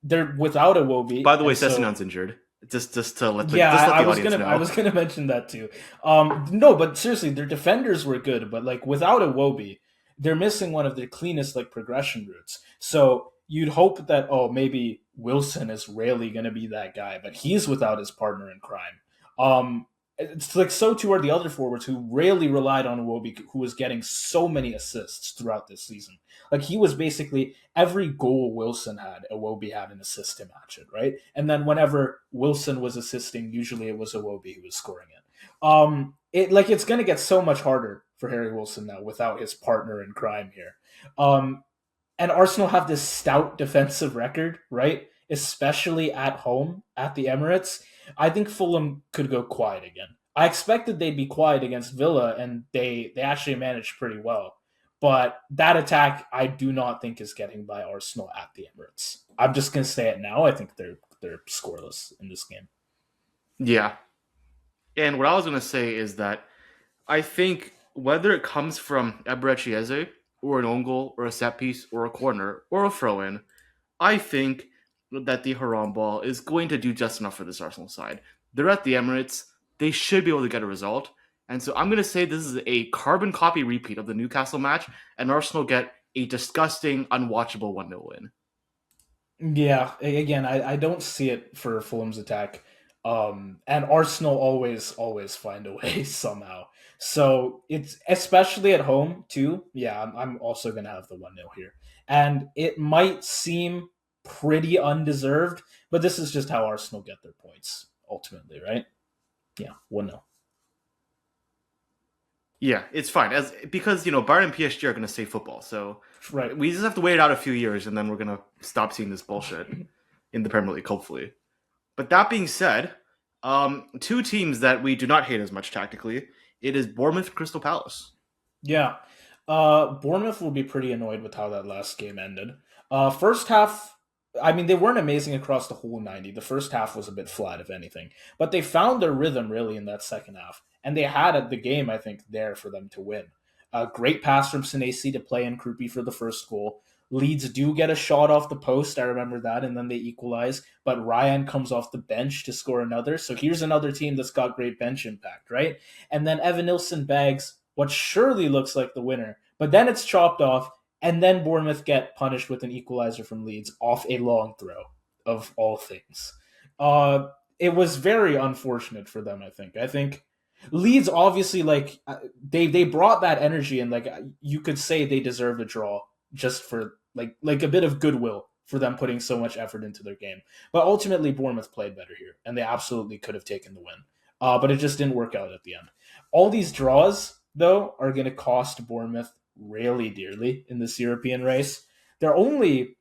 They're without Iwobi. By the way, And so Sessegnon's injured. Just to let the yeah, just let I the was audience gonna know. I was gonna mention that too. No, but seriously, their defenders were good, but like without Iwobi, they're missing one of their cleanest like progression routes. So you'd hope that maybe Wilson is rarely gonna be that guy, but he's without his partner in crime. It's like so too are the other forwards who rarely relied on Iwobi, who was getting so many assists throughout this season. Like he was basically every goal Wilson had, Iwobi had an assist to match it, right? And then whenever Wilson was assisting, usually it was Iwobi who was scoring it. It's gonna get so much harder for Harry Wilson now without his partner in crime here. And Arsenal have this stout defensive record, right? Especially at home at the Emirates. I think Fulham could go quiet again. I expected they'd be quiet against Villa, and they actually managed pretty well. But that attack, I do not think is getting by Arsenal at the Emirates. I'm just gonna say it now. I think they're scoreless in this game. Yeah. And what I was gonna say is that I think whether it comes from Eberechi or an own goal or a set piece or a corner or a throw in, I think that the Haram ball is going to do just enough for this Arsenal side. They're at the Emirates. They should be able to get a result. And so I'm going to say this is a carbon copy repeat of the Newcastle match, and Arsenal get a disgusting, unwatchable 1-0 win. Yeah, again, I don't see it for Fulham's attack. And Arsenal always find a way somehow. So it's especially at home too. Yeah, I'm also gonna have the 1-0 here, and it might seem pretty undeserved, but this is just how Arsenal get their points ultimately, right? Yeah, 1-0. Yeah, it's fine as because Bayern and PSG are going to stay football, so Right. we just have to wait it out a few years, and then we're going to stop seeing this bullshit in the Premier League, hopefully. But that being said, two teams that we do not hate as much tactically, it is Bournemouth and Crystal Palace. Yeah. Bournemouth will be pretty annoyed with how that last game ended. First half, I mean, they weren't amazing across the whole 90. The first half was a bit flat, if anything. But they found their rhythm really in that second half. And they had the game, I think, there for them to win. A great pass from Senesi to play in Krupi for the first goal. Leeds do get a shot off the post. I remember that. And then they equalize. But Ryan comes off the bench to score another. So here's another team that's got great bench impact, right? And then Evan Nilsson bags what surely looks like the winner. But then it's chopped off, and then Bournemouth get punished with an equalizer from Leeds off a long throw, of all things. It was very unfortunate for them, I think. I think Leeds obviously they brought that energy, and you could say they deserve a draw just for like a bit of goodwill for them putting so much effort into their game. But ultimately Bournemouth played better here, and they absolutely could have taken the win. But it just didn't work out at the end. All these draws, though, are going to cost Bournemouth really dearly in this European race. They're only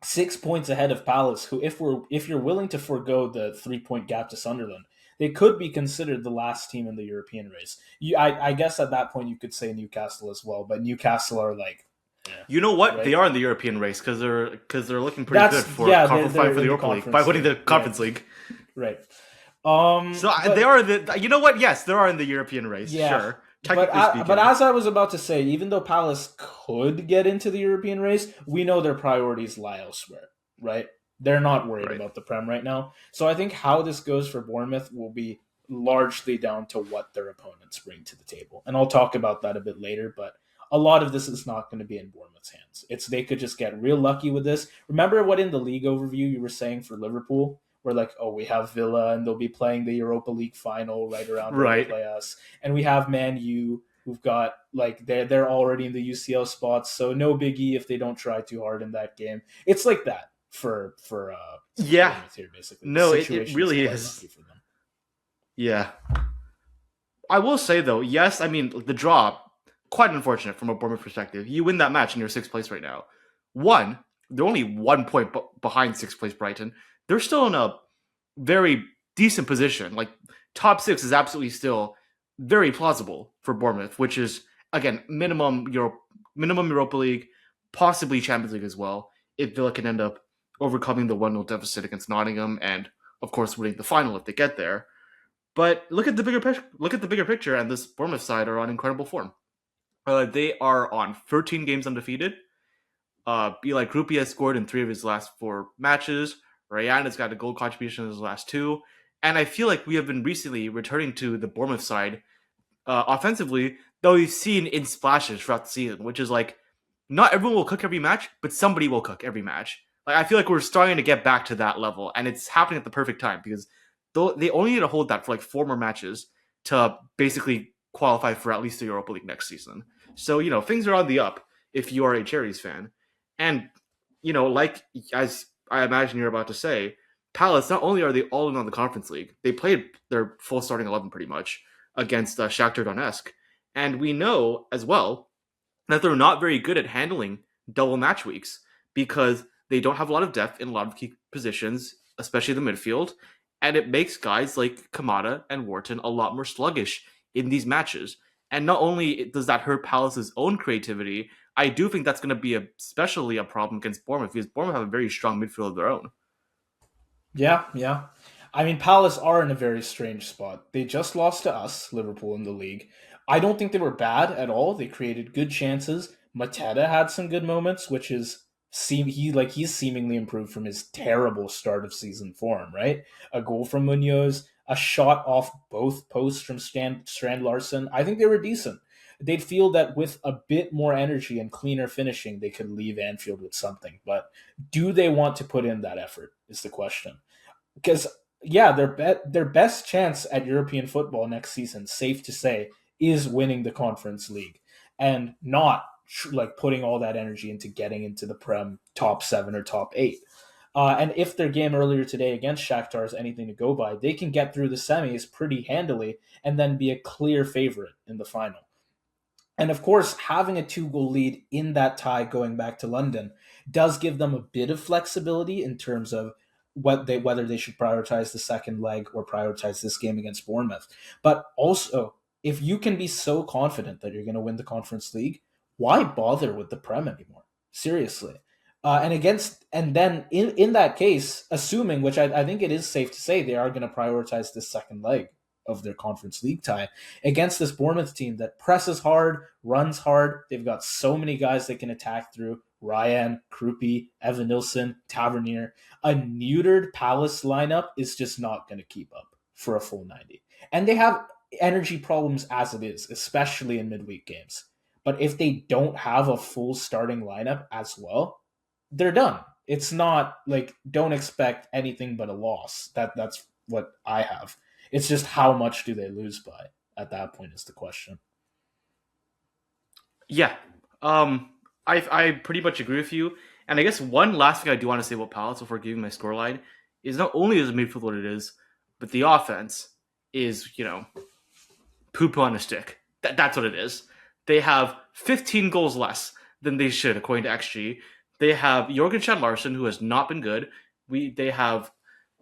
6 points ahead of Palace, who, if you're willing to forego the 3 point gap to Sunderland, they could be considered the last team in the European race. I guess at that point you could say Newcastle as well, but Newcastle are like, You know what? They right? are in the European race because they're looking pretty good That's for yeah, for the in the Europa League by conference winning league, the right? Conference League. Right. So they But are the. You know what? Yes, they are in the European race. yeah, Sure, but technically but speaking. as I was about to say, even though Palace could get into the European race, we know their priorities lie elsewhere, right? They're not worried Right. about the Prem right now. So I think how this goes for Bournemouth will be largely down to what their opponents bring to the table, and I'll talk about that a bit later. But a lot of this is not going to be in Bournemouth's hands. It's they could just get real lucky with this. Remember what in the league overview you were saying for Liverpool? We're like, oh, we have Villa and they'll be playing the Europa League final right around when they Right. play us, and we have Man U who've got like they're already in the UCL spots, so no biggie if they don't try too hard in that game. It's like that for Yeah. Bournemouth here. Basically, the No, it situation is really quite is. lucky for them. Yeah. I will say though, yes, I mean the draw, quite unfortunate from a Bournemouth perspective. You win that match and you're sixth place right now. One, they're only 1 point behind sixth place Brighton. They're still in a very decent position. Like top six is absolutely still very plausible for Bournemouth, which is again minimum Europa League, possibly Champions League as well. If Villa can end up overcoming the 1-0 deficit against Nottingham and of course winning the final if they get there. But look at the bigger picture. Look at the bigger picture, and this Bournemouth side are on incredible form. They are on 13 games undefeated. Eli Krupi has scored in 3 of his last 4 matches. Ryan has got a goal contribution in his last 2. And I feel like we have been recently returning to the Bournemouth side offensively, though we've seen in splashes throughout the season, which is like not everyone will cook every match, but somebody will cook every match. Like I feel like we're starting to get back to that level, and it's happening at the perfect time because they only need to hold that for like 4 more matches to basically qualify for at least the Europa League next season. So things are on the up if you are a Cherries fan, and like as I imagine you're about to say, Palace not only are they all in on the Conference League, they played their full starting 11 pretty much against Shakhtar Donetsk, and we know as well that they're not very good at handling double match weeks because they don't have a lot of depth in a lot of key positions, especially the midfield, and it makes guys like Kamada and Wharton a lot more sluggish in these matches. And not only does that hurt Palace's own creativity, I do think that's going to be especially a problem against Bournemouth because Bournemouth have a very strong midfield of their own. Yeah, yeah. I mean, Palace are in a very strange spot. They just lost to us, Liverpool, in the league. I don't think they were bad at all. They created good chances. Mateta had some good moments, which is he's seemingly improved from his terrible start of season form. Right, a goal from Munoz, a shot off both posts from Strand Larson. I think they were decent. They'd feel that with a bit more energy and cleaner finishing, they could leave Anfield with something. But do they want to put in that effort? Is the question because yeah, their best chance at European football next season, safe to say, is winning the Conference League and not like putting all that energy into getting into the Prem top 7 or top 8. And if their game earlier today against Shakhtar is anything to go by, they can get through the semis pretty handily and then be a clear favorite in the final. And of course, having a 2-goal lead in that tie going back to London does give them a bit of flexibility in terms of whether they should prioritize the second leg or prioritize this game against Bournemouth. But also, if you can be so confident that you're going to win the Conference League, why bother with the Prem anymore? Seriously. And then in that case, assuming, which I think it is safe to say, they are going to prioritize this second leg of their Conference League tie against this Bournemouth team that presses hard, runs hard. They've got so many guys they can attack through. Ryan, Krupi, Evan Nilsson, Tavernier. A neutered Palace lineup is just not going to keep up for a full 90. And they have energy problems as it is, especially in midweek games. But if they don't have a full starting lineup as well, they're done. It's not like, don't expect anything but a loss. That's what I have. It's just how much do they lose by at that point is the question. Yeah. I pretty much agree with you. And I guess one last thing I do want to say about Palace before giving my scoreline is not only is the midfield what it is, but the offense is, poo-poo on a stick. That's what it is. They have 15 goals less than they should, according to XG. They have Jorgen Strand Larsen, who has not been good. They have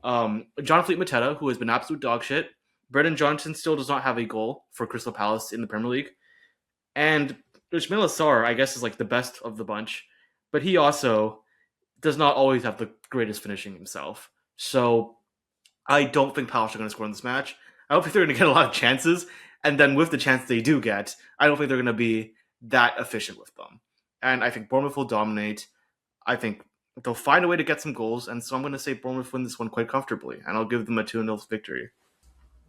John Fleet Mateta, who has been absolute dog shit. Brendan Johnson still does not have a goal for Crystal Palace in the Premier League. And Ismail Assar, I guess, is like the best of the bunch. But he also does not always have the greatest finishing himself. So I don't think Palace are going to score in this match. I don't think they're going to get a lot of chances. And then with the chance they do get, I don't think they're going to be that efficient with them. And I think Bournemouth will dominate. I think they'll find a way to get some goals. And so I'm going to say Bournemouth win this one quite comfortably. And I'll give them a 2-0 victory.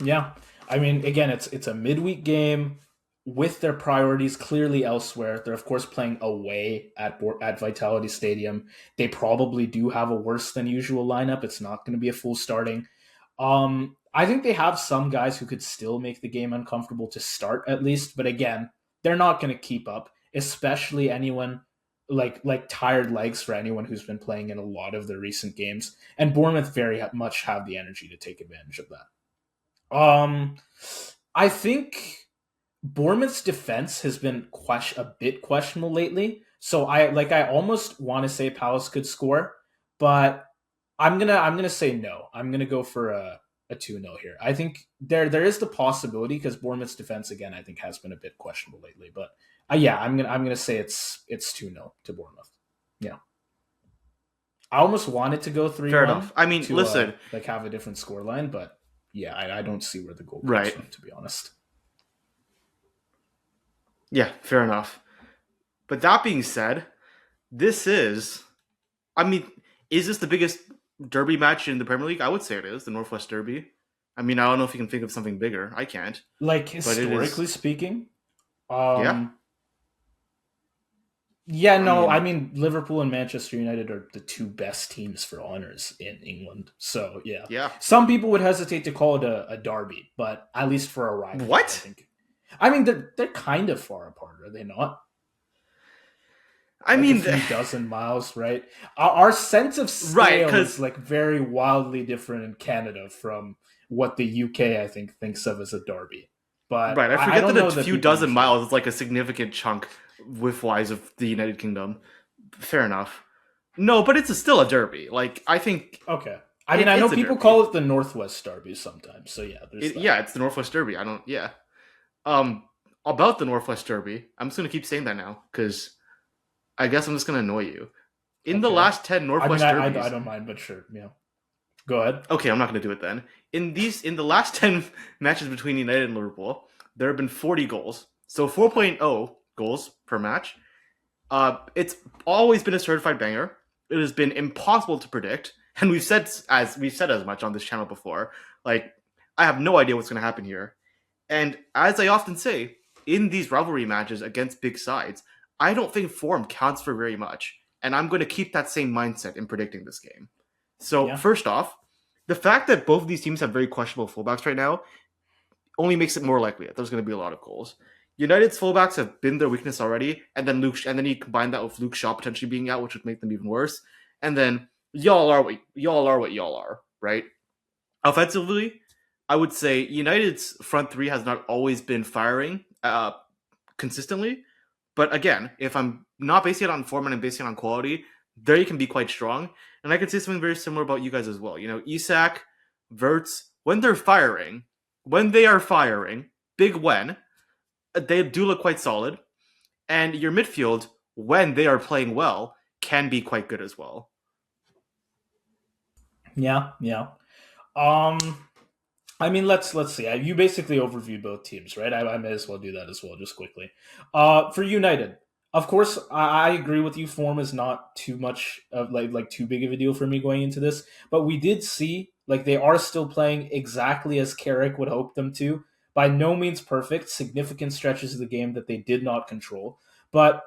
Yeah. I mean, again, it's a midweek game with their priorities clearly elsewhere. They're, of course, playing away at Vitality Stadium. They probably do have a worse than usual lineup. It's not going to be a full starting. I think they have some guys who could still make the game uncomfortable to start at least. But again, they're not going to keep up, especially anyone like tired legs for anyone who's been playing in a lot of the recent games. And Bournemouth very much have the energy to take advantage of that. I think Bournemouth's defense has been a bit questionable lately. So I almost want to say Palace could score, but I'm gonna say no. I'm gonna go for a 2-0 here. I think there is the possibility because Bournemouth's defense again I think has been a bit questionable lately. But yeah, I'm gonna say it's 2-0 to Bournemouth. Yeah. I almost wanted to go 3-1. Fair enough. I mean, listen, have a different scoreline, but yeah, I don't see where the goal comes right. from, to be honest. Yeah, fair enough. But that being said, is this the biggest derby match in the Premier League? I would say it is, the Northwest Derby. I mean, I don't know if you can think of something bigger. I can't. Like, historically speaking? Yeah. Yeah, no, I mean, Liverpool and Manchester United are the two best teams for honours in England. So, yeah. Yeah. Some people would hesitate to call it a derby, but at least for a rivalry. What? I mean, they're kind of far apart, are they not? I mean, a few dozen miles, right? Our sense of scale is like very wildly different in Canada from what the UK, I think, thinks of as a derby. But right, I forget that a few dozen miles is like a significant chunk width-wise of the United Kingdom. Fair enough. No, but it's still a derby. Like, I think... Okay. I mean, I know people call it the Northwest Derby sometimes, so yeah. It's the Northwest Derby. About the Northwest Derby, I'm just going to keep saying that now, because I guess I'm just going to annoy you. In the last 10 Northwest Derbies... I don't mind, but sure, yeah. Go ahead. Okay, I'm not going to do it then. In the last 10 matches between United and Liverpool, there have been 40 goals. So 4.0 goals per match. It's always been a certified banger. It has been impossible to predict. And we've said as much on this channel before. Like, I have no idea what's going to happen here. And as I often say, in these rivalry matches against big sides, I don't think form counts for very much. And I'm going to keep that same mindset in predicting this game. So, First off, the fact that both of these teams have very questionable fullbacks right now only makes it more likely that there's going to be a lot of goals. United's fullbacks have been their weakness already, and then you combine that with Luke Shaw potentially being out, which would make them even worse. And then y'all are, right? Offensively, I would say United's front three has not always been firing consistently. But again, if I'm not basing it on form and I'm basing it on quality, they can be quite strong. And I could say something very similar about you guys as well. Isak, Verts, when they are firing, big when, they do look quite solid. And your midfield, when they are playing well, can be quite good as well. Yeah, yeah. Um, I mean, let's see. You basically overviewed both teams, right? I may as well do that as well, just quickly. For United, of course, I agree with you. Form is not too much of like too big of a deal for me going into this, but we did see like they are still playing exactly as Carrick would hope them to. By no means perfect, significant stretches of the game that they did not control, but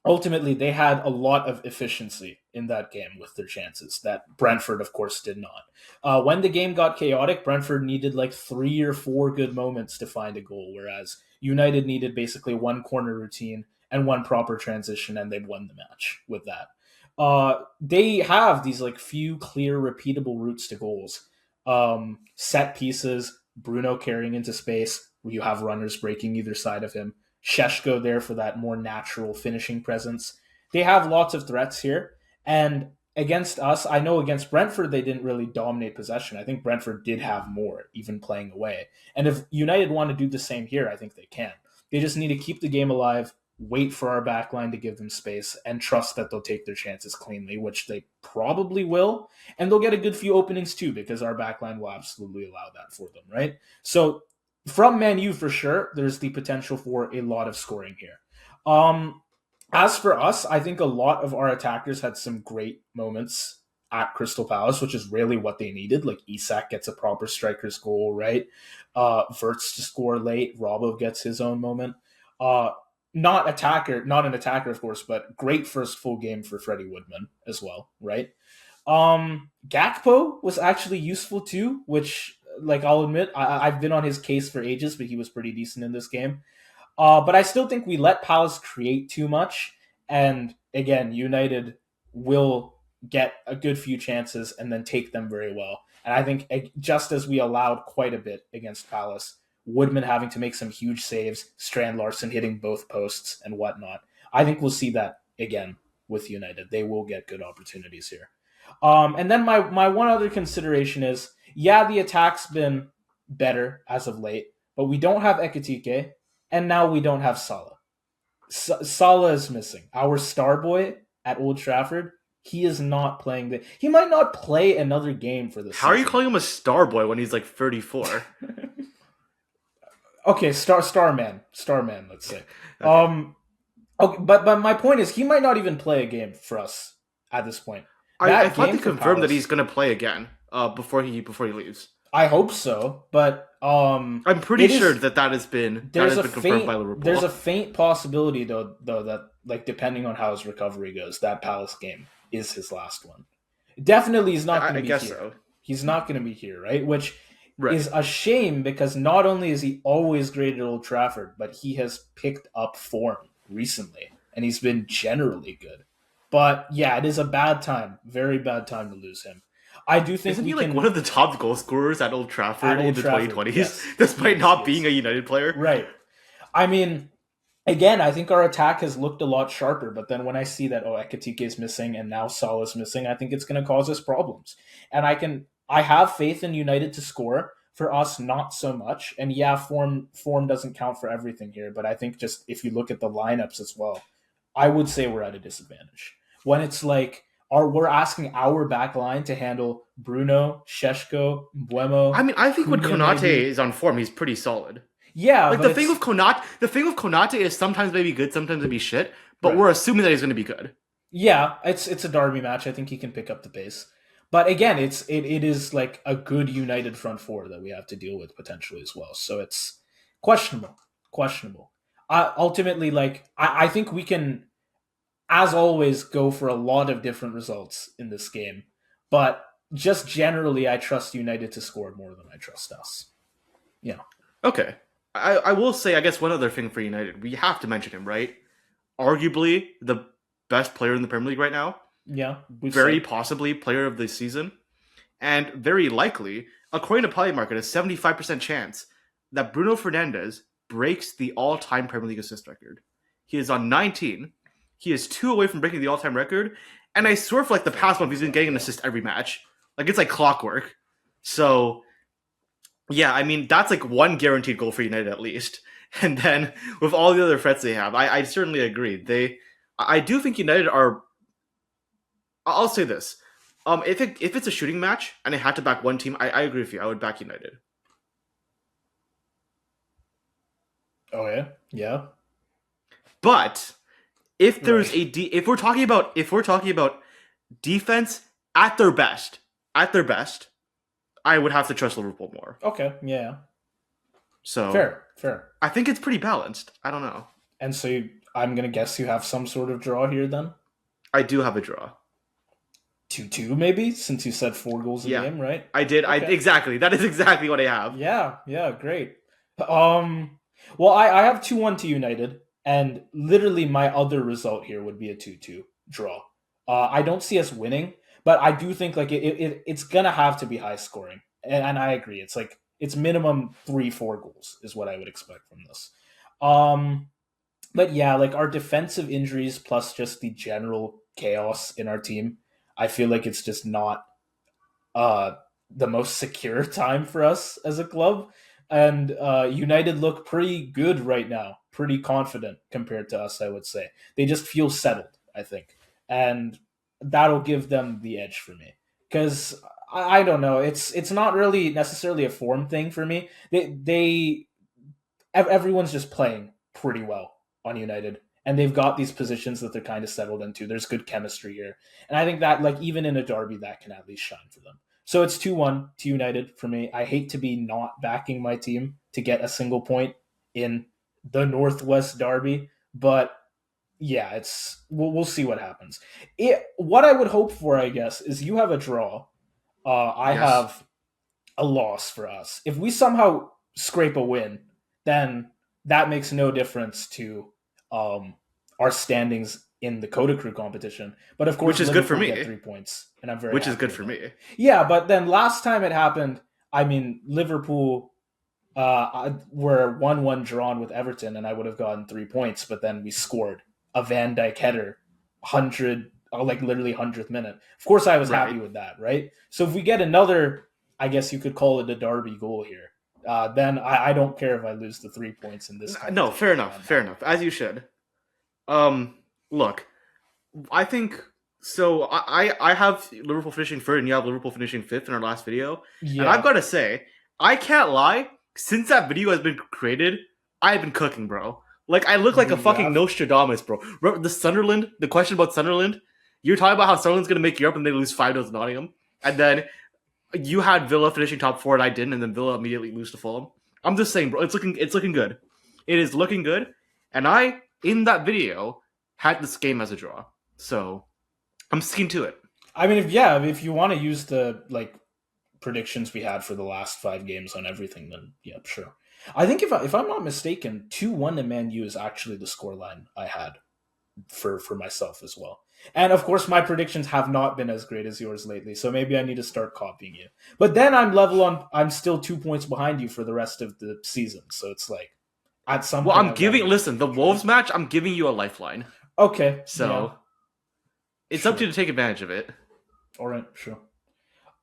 ultimately they had a lot of efficiency in that game with their chances that Brentford, of course, did not. When the game got chaotic, Brentford needed like 3 or 4 good moments to find a goal, whereas United needed basically one corner routine and one proper transition, and they'd won the match with that. They have these like few clear, repeatable routes to goals. Set pieces, Bruno carrying into space, where you have runners breaking either side of him. Sheshko there for that more natural finishing presence. They have lots of threats here. And against us, I know against Brentford, they didn't really dominate possession. I think Brentford did have more, even playing away. And if United want to do the same here, I think they can. They just need to keep the game alive, wait for our backline to give them space, and trust that they'll take their chances cleanly, which they probably will. And they'll get a good few openings too, because our backline will absolutely allow that for them, right? So from Man U for sure, there's the potential for a lot of scoring here. As for us, I think a lot of our attackers had some great moments at Crystal Palace, which is really what they needed. Like Isak gets a proper striker's goal, right? Verts to score late. Robbo gets his own moment. Not an attacker, of course, but great first full game for Freddie Woodman as well, right? Gakpo was actually useful too, which, like, I'll admit, I've been on his case for ages, but he was pretty decent in this game. But I still think we let Palace create too much. And again, United will get a good few chances and then take them very well. And I think just as we allowed quite a bit against Palace, Woodman having to make some huge saves, Strand Larson hitting both posts and whatnot, I think we'll see that again with United. They will get good opportunities here. And then my one other consideration is, yeah, the attack's been better as of late, but we don't have Ekitike, and now we don't have Salah. Salah is missing. Our star boy at Old Trafford, he is not playing. He might not play another game for this How season. are you calling him a star boy when he's like 34? Okay, star man, let's say. Okay. Okay, but my point is, he might not even play a game for us at this point. I thought they confirmed that he's going to play again before he leaves. I hope so, but I'm pretty sure that has been confirmed by Liverpool. There's a faint possibility though that, like, depending on how his recovery goes, that Palace game is his last one. Definitely, he's not going to be here. So. He's not going to be here, right? Which is a shame, because not only is he always great at Old Trafford, but he has picked up form recently, and he's been generally good. But yeah, it is a bad time, very bad time to lose him. I do think isn't he like one of the top goal scorers at Old Trafford in the 2020s, yes. Despite not being a United player? Right. I mean, again, I think our attack has looked a lot sharper, but then when I see that, Ekitike is missing and now Salah's missing, I think it's going to cause us problems. And I have faith in United to score. For us, not so much. And yeah, form doesn't count for everything here, but I think just if you look at the lineups as well, I would say we're at a disadvantage. When it's like, we're asking our back line to handle Bruno, Sheshko, Mbeumo. I mean, I think when Konate is on form, he's pretty solid. Yeah, like the thing with Konate is sometimes maybe good, sometimes maybe shit, but we're assuming that he's going to be good. Yeah, it's a derby match. I think he can pick up the pace. But again, it is like a good United front four that we have to deal with potentially as well. So it's questionable. Ultimately, I think we can, as always, go for a lot of different results in this game. But just generally, I trust United to score more than I trust us. Yeah. Okay. I will say, I guess, one other thing for United. We have to mention him, right? Arguably the best player in the Premier League right now. Yeah, we've Very said. possibly player of the season. And very likely, according to Polymarket, a 75% chance that Bruno Fernandes breaks the all-time Premier League assist record. He is on 19. He is 2 away from breaking the all-time record. And I swear for like the past month, he's been getting an assist every match. Like it's like clockwork. So yeah, I mean that's like one guaranteed goal for United at least. And then with all the other threats they have, I certainly agree. I do think United are. I'll say this: if it's a shooting match and I had to back one team, I agree with you. I would back United. Oh yeah, yeah. But if there's Right. if we're talking about defense at their best, I would have to trust Liverpool more. Okay. Yeah. So Fair. Fair. I think it's pretty balanced. I don't know. And so I'm gonna guess you have some sort of draw here then. I do have a draw. 2-2 maybe, since you said 4 goals a Yeah, game, right? I did. I Okay. exactly. That is exactly what I have. Yeah, yeah, great. Well, I have 2-1 to United, and literally my other result here would be a 2-2 draw. I don't see us winning, but I do think like it's gonna have to be high scoring, and I agree. It's like it's minimum 3-4 goals is what I would expect from this. Um, but yeah, like our defensive injuries plus just the general chaos in our team, I feel like it's just not uh, the most secure time for us as a club. And United look pretty good right now, pretty confident compared to us, I would say. They just feel settled, I think. And that'll give them the edge for me. Because I don't know, it's not really necessarily a form thing for me. Everyone's just playing pretty well on United. And they've got these positions that they're kind of settled into. There's good chemistry here. And I think that, like, even in a derby, that can at least shine for them. So it's 2-1 to United for me. I hate to be not backing my team to get a single point in the Northwest Derby, but yeah, we'll see what happens. What I would hope for, I guess, is you have a draw. I Yes. have a loss for us. If we somehow scrape a win, then that makes no difference to um, our standings in the CoDaKrew competition. But of Which course, is good for Liverpool get me. 3 points, and I'm very Which is happy good with for that. me. Yeah, but then last time it happened, I mean, Liverpool were 1-1 drawn with Everton, and I would have gotten 3 points, but then we scored a Van Dijk header, 100, like literally 100th minute. Of course, I was happy Right. with that, right? So if we get another, I guess you could call it a derby goal here, then I don't care if I lose the 3 points in this No, competition. fair enough. I'm Fair happy. enough. As you should. Look, I think so. I have Liverpool finishing third, and you have Liverpool finishing fifth in our last video. And I've Yeah, got to say, I can't lie. Since that video has been created, I've been cooking, bro. Like I look like a you fucking have. Nostradamus, bro. Remember the Sunderland? The question about Sunderland? You're talking about how Sunderland's gonna make Europe and they lose 5-0 to Nottingham, and then you had Villa finishing top four and I didn't, and then Villa immediately lose to Fulham. I'm just saying, bro. It's looking good. It is looking good, and I in that video had this game as a draw. So I'm sticking to it. I mean, if you want to use the like predictions we had for the last 5 games on everything, then yeah, sure. I think if I'm not mistaken, 2-1 to Man U is actually the scoreline I had for myself as well. And of course, my predictions have not been as great as yours lately, so maybe I need to start copying you. But then I'm still 2 points behind you for the rest of the season, so it's like at some Well, point I'm I've got to giving. make a Listen, the change, right? Wolves match. I'm giving you a lifeline. Okay, yeah, So it's up to sure, you to take advantage of it. all right, sure.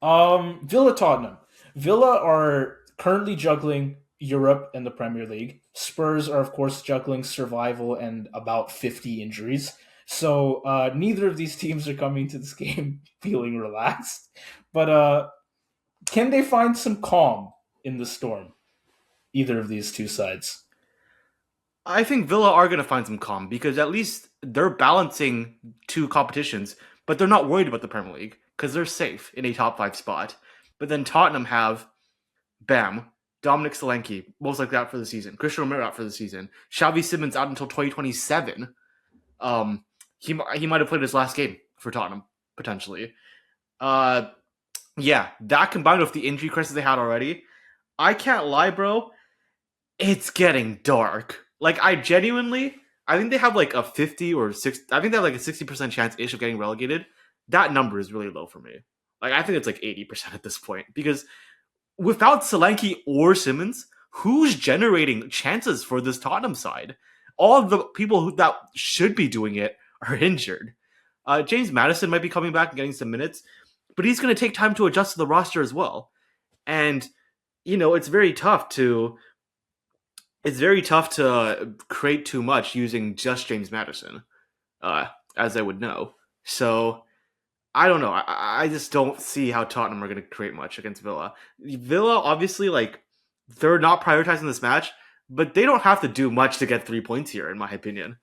Villa Tottenham. Villa are currently juggling Europe and the Premier League. Spurs are, of course, juggling survival and about 50 injuries. So neither of these teams are coming to this game feeling relaxed. But can they find some calm in the storm? Either of these two sides. I think Villa are going to find some calm because at least they're balancing two competitions, but they're not worried about the Premier League because they're safe in a top five spot. But then Tottenham have Bam, Dominic Solanke, most likely out for the season. Christian Romero out for the season. Xavi Simons out until 2027. He might have played his last game for Tottenham potentially. Uh, yeah, that combined with the injury crisis they had already, I can't lie, bro. It's getting dark. Like I think they have like a 50 or 60. I think they have like a 60% chance ish of getting relegated. That number is really low for me. Like I think it's like 80% at this point because without Solanke or Simmons, who's generating chances for this Tottenham side? All of the people that should be doing it are injured. James Madison might be coming back and getting some minutes, but he's going to take time to adjust to the roster as well. And it's very tough to create too much using just James Madison, as I would know. So I don't know. I just don't see how Tottenham are going to create much against Villa. Villa, obviously, like they're not prioritizing this match, but they don't have to do much to get 3 points here, in my opinion.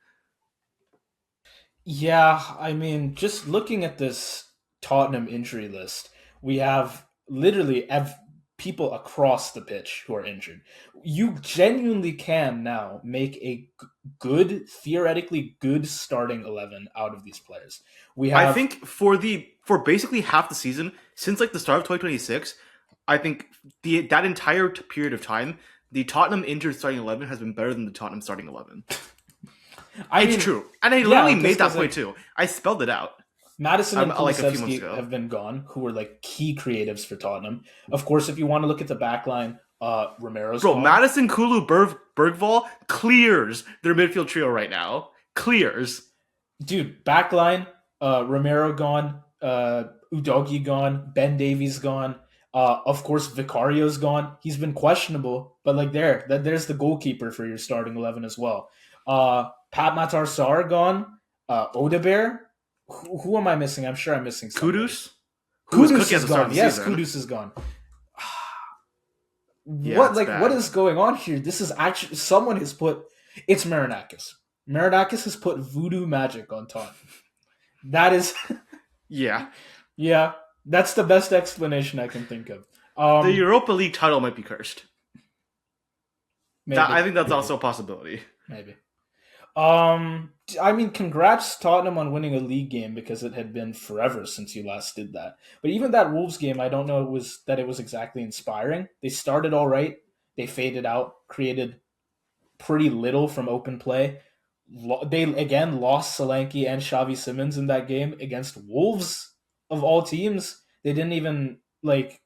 Yeah, I mean, just looking at this Tottenham injury list, we have literally people across the pitch who are injured. You genuinely can now make a good, theoretically good starting 11 out of these players. We I have, think for basically half the season since like the start of 2026, I think that entire period of time, the Tottenham injured starting 11 has been better than the Tottenham starting 11. I It's mean, true, and I yeah, literally like, just made that because point like too. I spelled it out Madison and like a few months Kulusevski ago. have been gone, who were like key creatives for Tottenham. Of course, if you want to look at the back line, Romero's Bro, gone. Madison, Kulu, Bergval clears their midfield trio right now. Clears. Dude, backline, Romero gone, Udogi gone, Ben Davies gone. Of course, Vicario's gone. He's been questionable, but like there's the goalkeeper for your starting 11 as well. Pat Matar Sarr gone. Odebear. Who am I missing? I'm sure I'm missing somebody. Kudus, who was Kudus cooking at is the start of gone. the Yes, season. Kudus is gone. Yeah, What it's like what bad. is going on here? This is actually someone has put. It's Marinakis. Marinakis has put voodoo magic on Todd. That is Yeah. Yeah, that's the best explanation I can think of. The Europa League title might be cursed. Maybe, I think that's also a possibility. maybe. I mean, congrats Tottenham on winning a league game because it had been forever since you last did that. But even that Wolves game, I don't know it was exactly inspiring. They started all right, they faded out, created pretty little from open play. They again lost Solanke and Xavi Simons in that game against Wolves of all teams. They didn't even like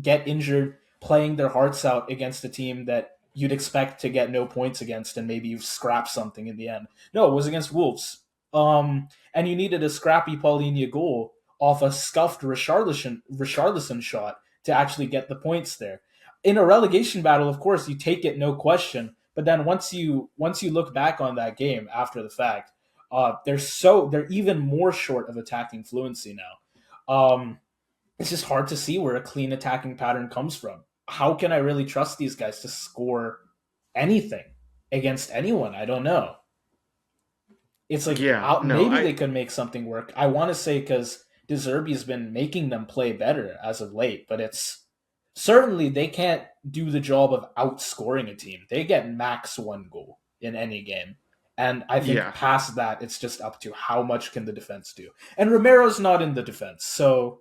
get injured playing their hearts out against a team that you'd expect to get no points against and maybe you scrap something in the end. No, it was against Wolves. And you needed a scrappy Paulinho goal off a scuffed Richarlison shot to actually get the points there. In a relegation battle, of course, you take it no question. But then once you look back on that game after the fact, they're even more short of attacking fluency now. It's just hard to see where a clean attacking pattern comes from. How can I really trust these guys to score anything against anyone? I don't know. It's like Yeah, no, maybe they could make something work. I want to say because De Zerbi's been making them play better as of late, but it's certainly they can't do the job of outscoring a team. They get max one goal in any game. And I think yeah, past that, it's just up to how much can the defense do. And Romero's not in the defense, so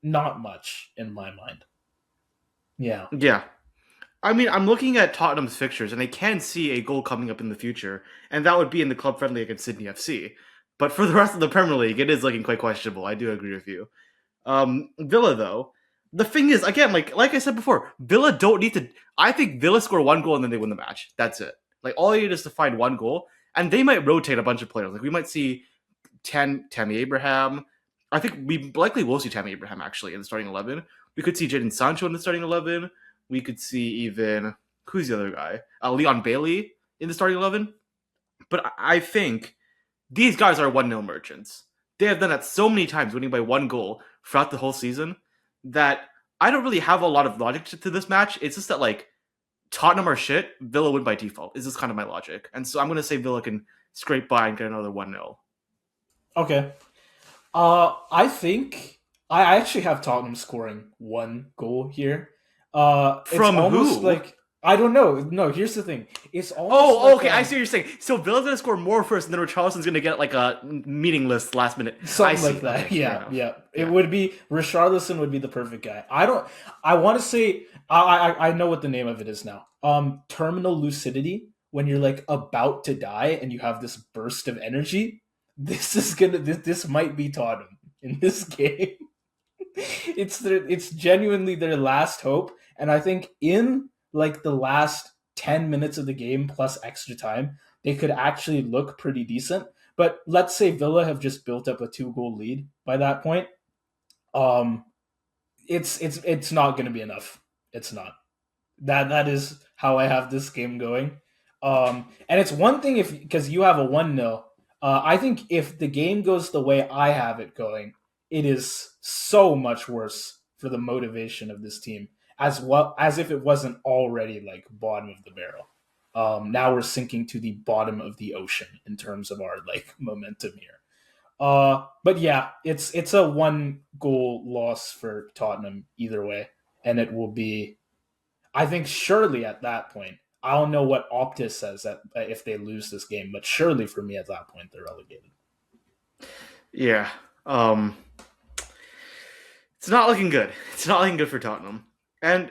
not much in my mind. Yeah. yeah. I mean, I'm looking at Tottenham's fixtures, and I can see a goal coming up in the future, and that would be in the club friendly against Sydney FC. But for the rest of the Premier League, it is looking quite questionable. I do agree with you. Villa, though, the thing is, again, like I said before, Villa don't need to. I think Villa score one goal and then they win the match. That's it. Like all you need is to find one goal, and they might rotate a bunch of players. Like we might see Tammy Abraham. I think we likely will see Tammy Abraham actually in the starting 11. We could see Jadon Sancho in the starting 11. We could see even who's the other guy? Leon Bailey in the starting 11. But I think these guys are 1-0 merchants. They have done that so many times, winning by one goal throughout the whole season, that I don't really have a lot of logic to this match. It's just that, like, Tottenham are shit, Villa win by default. Is this kind of my logic? And so I'm going to say Villa can scrape by and get another 1-0. Okay. I think I actually have Tottenham scoring one goal here. It's From almost who? like I don't know. No, here's the thing. It's almost Oh, like, okay. I see what you're saying. So Villa's gonna score more first, and then Richarlison's gonna get like a meaningless last minute. I something see. like that. Okay, Yeah, fair enough. yeah. It Yeah. would be Richarlison would be the perfect guy. I don't. I want to say I know what the name of it is now. terminal lucidity when you're like about to die and you have this burst of energy. This might be Tottenham in this game. It's genuinely their last hope, and I think in like the last 10 minutes of the game plus extra time, they could actually look pretty decent. But let's say Villa have just built up a 2 goal lead by that point. Um, it's not going to be enough. It's not. That is how I have this game going. And it's one thing if because you have a 1-0. I think if the game goes the way I have it going, it is so much worse for the motivation of this team as well as if it wasn't already like bottom of the barrel. Now we're sinking to the bottom of the ocean in terms of our like momentum here. But yeah, it's a 1 goal loss for Tottenham either way, and it will be I think surely at that point, I don't know what Optus says that if they lose this game, but surely for me at that point they're relegated. Yeah. It's not looking good. It's not looking good for Tottenham. And,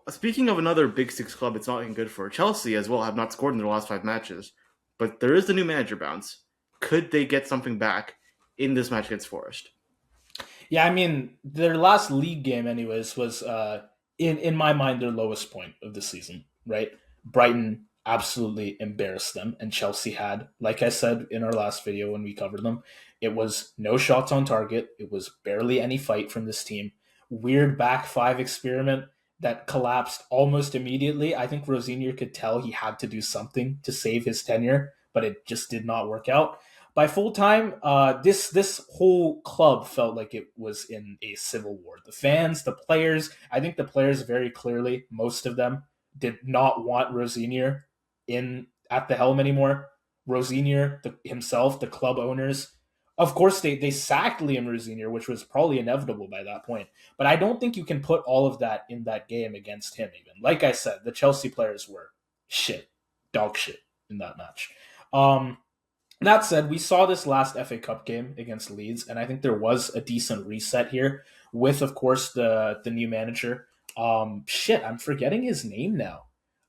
speaking of another Big Six club, it's not looking good for Chelsea as well, have not scored in their last 5 matches. But there is the new manager bounce. Could they get something back in this match against Forest? Yeah, I mean their last league game, anyways, was in my mind their lowest point of the season. Right, Brighton absolutely embarrassed them, and Chelsea had, like I said in our last video when we covered them, it was no shots on target. It was barely any fight from this team. Weird back five experiment that collapsed almost immediately. I think Rosier could tell he had to do something to save his tenure, but it just did not work out by full time. This whole club felt like it was in a civil war. The fans, the players. I think the players very clearly, most of them, did not want Rosier in at the helm anymore. Rosier himself, the club owners. Of course, they sacked Liam Rosier, which was probably inevitable by that point. But I don't think you can put all of that in that game against him. Even like I said, the Chelsea players were shit, dog shit in that match. Um, that said, we saw this last FA Cup game against Leeds, and I think there was a decent reset here with, of course, the new manager. I'm forgetting his name now.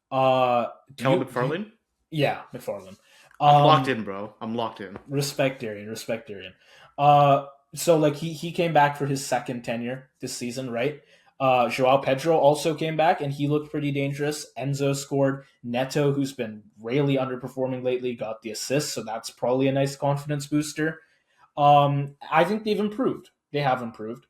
Kel You McFarlane? yeah, McFarland. I'm locked Um, in, bro. I'm locked in. respect Darian, respect Darian. Uh, so like he came back for his second tenure this season, right? Joao Pedro also came back and he looked pretty dangerous. Enzo scored. Neto, who's been really underperforming lately, got the assist, so that's probably a nice confidence booster. I think they've improved. They have improved,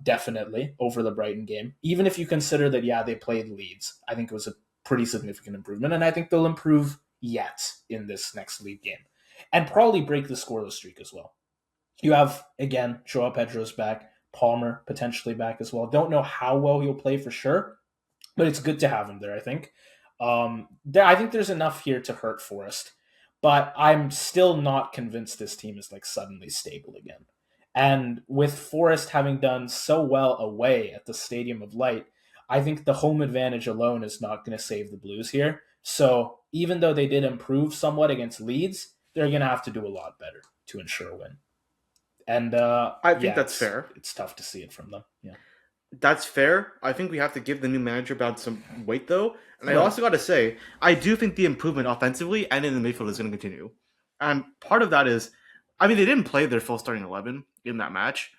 definitely over the Brighton game. Even if you consider that, yeah, they played Leeds, I think it was a pretty significant improvement, and I think they'll improve yet in this next league game, and probably break the scoreless streak as well. You have again Joao Pedro's back, Palmer potentially back as well. Don't know how well he'll play for sure, but it's good to have him there. I think. I think there's enough here to hurt Forest, but I'm still not convinced this team is like suddenly stable again. And with Forest having done so well away at the Stadium of Light, I think the home advantage alone is not going to save the Blues here. So even though they did improve somewhat against Leeds, they're going to have to do a lot better to ensure a win. And I think yeah, that's it's fair. it's tough to see it from them. Yeah. That's fair. I think we have to give the new manager about some weight, though. And I Right. also got to say, I do think the improvement offensively and in the midfield is going to continue. And part of that is, I mean, they didn't play their full starting 11 in that match.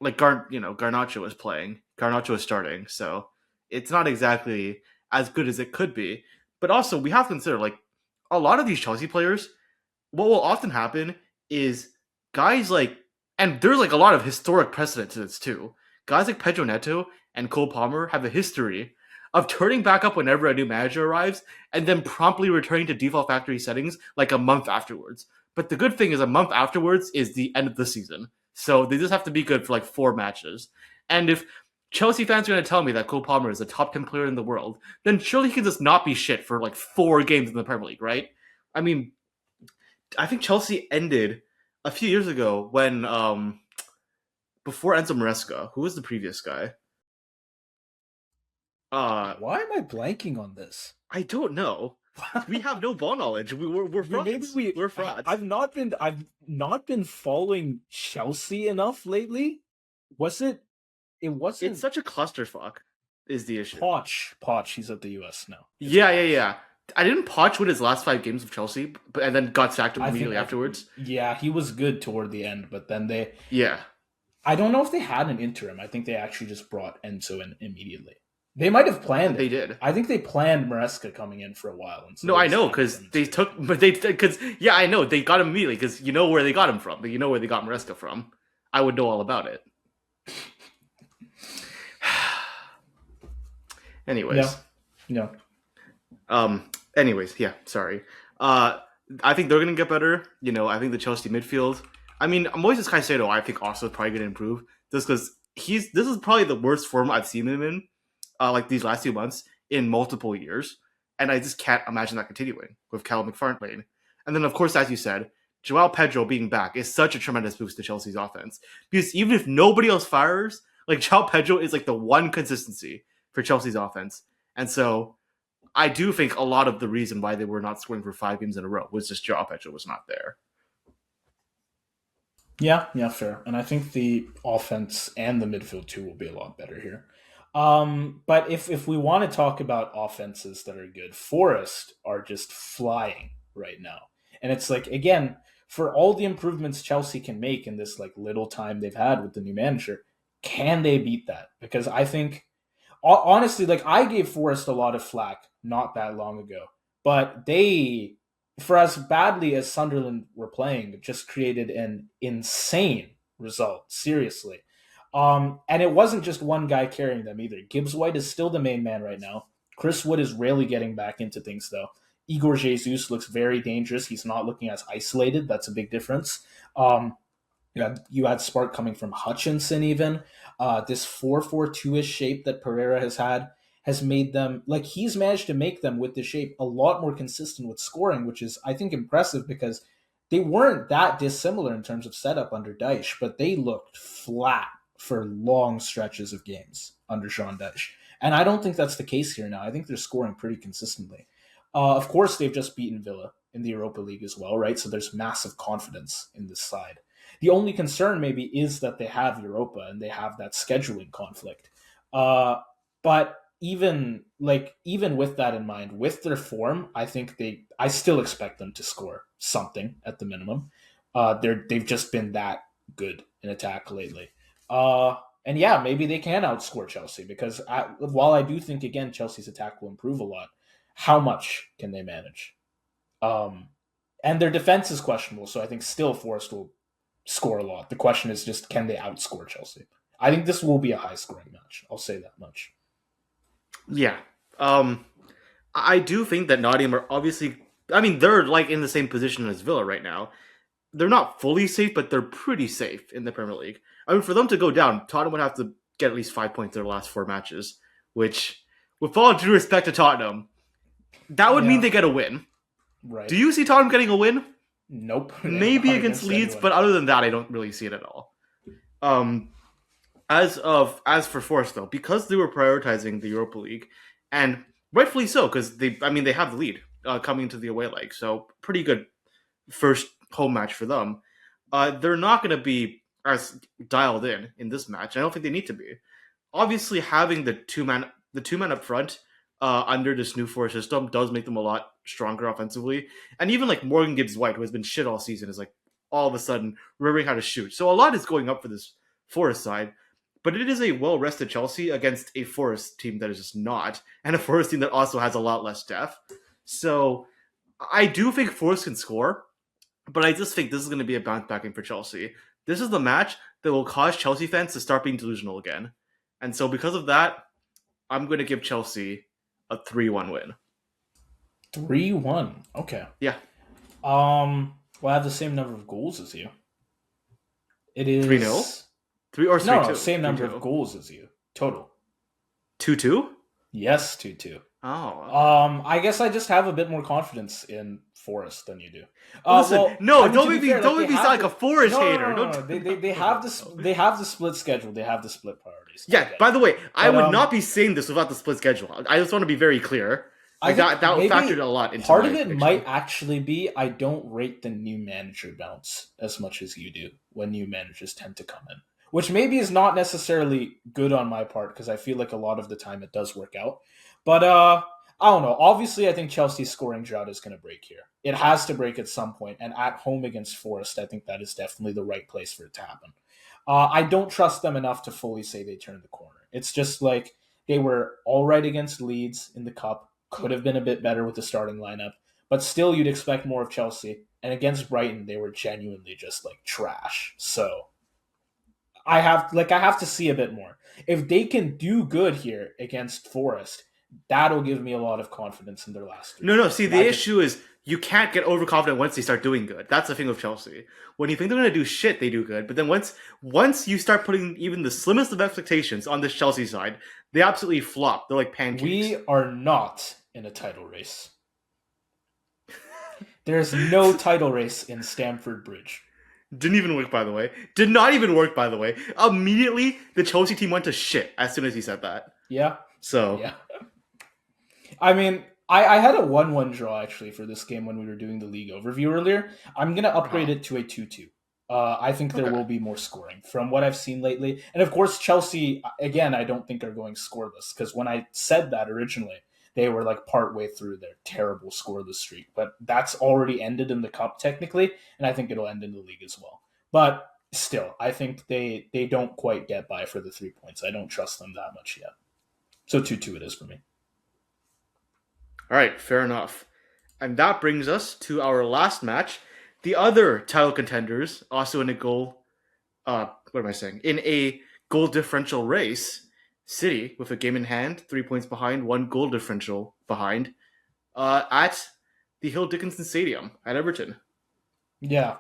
Like, Garnacho was playing, Garnacho was starting. So it's not exactly as good as it could be. But also, we have to consider, like, a lot of these Chelsea players, what will often happen is guys like, and there's like a lot of historic precedent to this too. Guys like Pedro Neto and Cole Palmer have a history of turning back up whenever a new manager arrives and then promptly returning to default factory settings like a month afterwards. But the good thing is, a month afterwards is the end of the season. So they just have to be good for like 4 matches. And if Chelsea fans are going to tell me that Cole Palmer is a top 10 player in the world, then surely he can just not be shit for like 4 games in the Premier League, right? I mean, I think Chelsea ended a few years ago when before Enzo Maresca, who was the previous guy? Why am I blanking on this? I don't know. We have no ball knowledge. We're Maybe frauds. We're frauds. I've not been following Chelsea enough lately. Was it? It It's wasn't. such a clusterfuck. is the issue. Poch, he's at the US now. Yeah. I didn't Poch win his last 5 games of Chelsea, and then got sacked immediately afterwards. Yeah, he was good toward the end, but then Yeah, I don't know if they had an interim. I think they actually just brought Enzo in immediately. They might have planned they it. did. I think they planned Maresca coming in for a while. And so No, I know because they took, but I know they got him immediately because you know where they got him from. You know where they got Maresca from. I would know all about it. Anyways, no. Anyways, yeah. Sorry. I think they're gonna get better. I think the Chelsea midfield. I mean, Moises Caicedo, I think also is probably gonna improve just because this is probably the worst form I've seen him in, like these last 2 months in multiple years, and I just can't imagine that continuing with Callum McFarlane. And then, of course, as you said, Joao Pedro being back is such a tremendous boost to Chelsea's offense because even if nobody else fires, like Joao Pedro is like the one consistency for Chelsea's offense, and so I do think a lot of the reason why they were not scoring for 5 games in a row was just Joao Pedro was not there. Yeah, fair. And I think the offense and the midfield too will be a lot better here. But if we want to talk about offenses that are good, Forest are just flying right now. And it's like, again, for all the improvements Chelsea can make in this like little time they've had with the new manager, can they beat that? Because I think honestly, like I gave Forest a lot of flack not that long ago, but they, for as badly as Sunderland were playing, just created an insane result. Seriously. And it wasn't just one guy carrying them either. Gibbs White is still the main man right now. Chris Wood is rarely getting back into things though. Igor Jesus looks very dangerous. He's not looking as isolated. That's a big difference. You had spark coming from Hutchinson even. This 4-4-2-ish shape that Pereira has had has made them, like he's managed to make them with the shape a lot more consistent with scoring, which is, I think, impressive because they weren't that dissimilar in terms of setup under Dyche, but they looked flat for long stretches of games under Sean Dyche. And I don't think that's the case here now. I think they're scoring pretty consistently. Of course, they've just beaten Villa in the Europa League as well, right? So there's massive confidence in this side. The only concern maybe is that they have Europa and they have that scheduling conflict. But even with that in mind, with their form, I still expect them to score something at the minimum. They've just been that good in attack lately. And yeah, maybe they can outscore Chelsea because while I do think again Chelsea's attack will improve a lot, how much can they manage? And their defense is questionable, so I think still Forest will score a lot. The question is just, can they outscore Chelsea? I think this will be a high-scoring match. I'll say that much. Yeah. I do think that Nottm are obviously... I mean, they're like in the same position as Villa right now. They're not fully safe, but they're pretty safe in the Premier League. I mean, for them to go down, Tottenham would have to get at least 5 points in their last 4 matches, which, with all due respect to Tottenham, that would mean they get a win. Right. Do you see Tottenham getting a win? Nope. Maybe against Leeds, but other than that, I don't really see it at all. As for Forest though, because they were prioritizing the Europa League, and rightfully so, because they have the lead coming into the away leg, so pretty good first home match for them. They're not going to be as dialed in this match. I don't think they need to be. Obviously, having the two man up front under this new Forest system does make them a lot stronger offensively. And even like Morgan Gibbs-White, who has been shit all season, is like all of a sudden remembering how to shoot. So a lot is going up for this Forest side. But it is a well-rested Chelsea against a Forest team that is just not, and a Forest team that also has a lot less depth. So I do think Forest can score, but I just think this is going to be a bounce back in for Chelsea. This is the match that will cause Chelsea fans to start being delusional again. And so because of that, I'm going to give Chelsea a 3-1 win. 3-1. Okay. Yeah. Well, I have the same number of goals as you. It is 3-0? 3 or 3-2? No, same number of goals as you. Total. 2-2? Yes, 2-2. Oh. Okay. I guess I just have a bit more confidence in Forest than you do. Listen, don't make me sound like a Forest hater. No. They have the split schedule. They have the split priorities. Yeah. By the way, I would not be saying this without the split schedule. I just want to be very clear. That factored a lot into part of it. Picture. Might actually be I don't rate the new manager bounce as much as you do when new managers tend to come in. which maybe is not necessarily good on my part because I feel like a lot of the time it does work out. But I don't know. Obviously, I think Chelsea's scoring drought is going to break here. It has to break at some point, and at home against Forest, I think that is definitely the right place for it to happen. I don't trust them enough to fully say they turned the corner. It's just like they were all right against Leeds in the cup, could have been a bit better with the starting lineup, but still you'd expect more of Chelsea. And against Brighton, they were genuinely just like trash. So I have to see a bit more. If they can do good here against Forest, that'll give me a lot of confidence in their last three No. games. See, the issue is you can't get overconfident once they start doing good. That's the thing with Chelsea. When you think they're going to do shit, they do good. But then once you start putting even the slimmest of expectations on this Chelsea side, they absolutely flop. They're like pancakes. We are not in a title race. There's no title race in Stamford Bridge. Didn't even work, by the way. Did not even work, by the way. Immediately, the Chelsea team went to shit as soon as he said that. Yeah. So, Yeah. I mean, I had a 1-1 draw actually for this game when we were doing the league overview earlier. I'm going to upgrade it to a 2-2. I think there will be more scoring from what I've seen lately. And of course, Chelsea, again, I don't think are going scoreless because when I said that originally, they were like partway through their terrible scoreless streak. But that's already ended in the cup technically, and I think it'll end in the league as well. But still, I think they don't quite get by for the 3 points. I don't trust them that much yet. So 2-2 it is for me. all right, fair enough. And that brings us to our last match. The other title contenders, also in a goal, what am I saying? In a goal differential race, City with a game in hand, 3 points behind, one goal differential behind, at the Hill Dickinson Stadium at Everton. Yeah.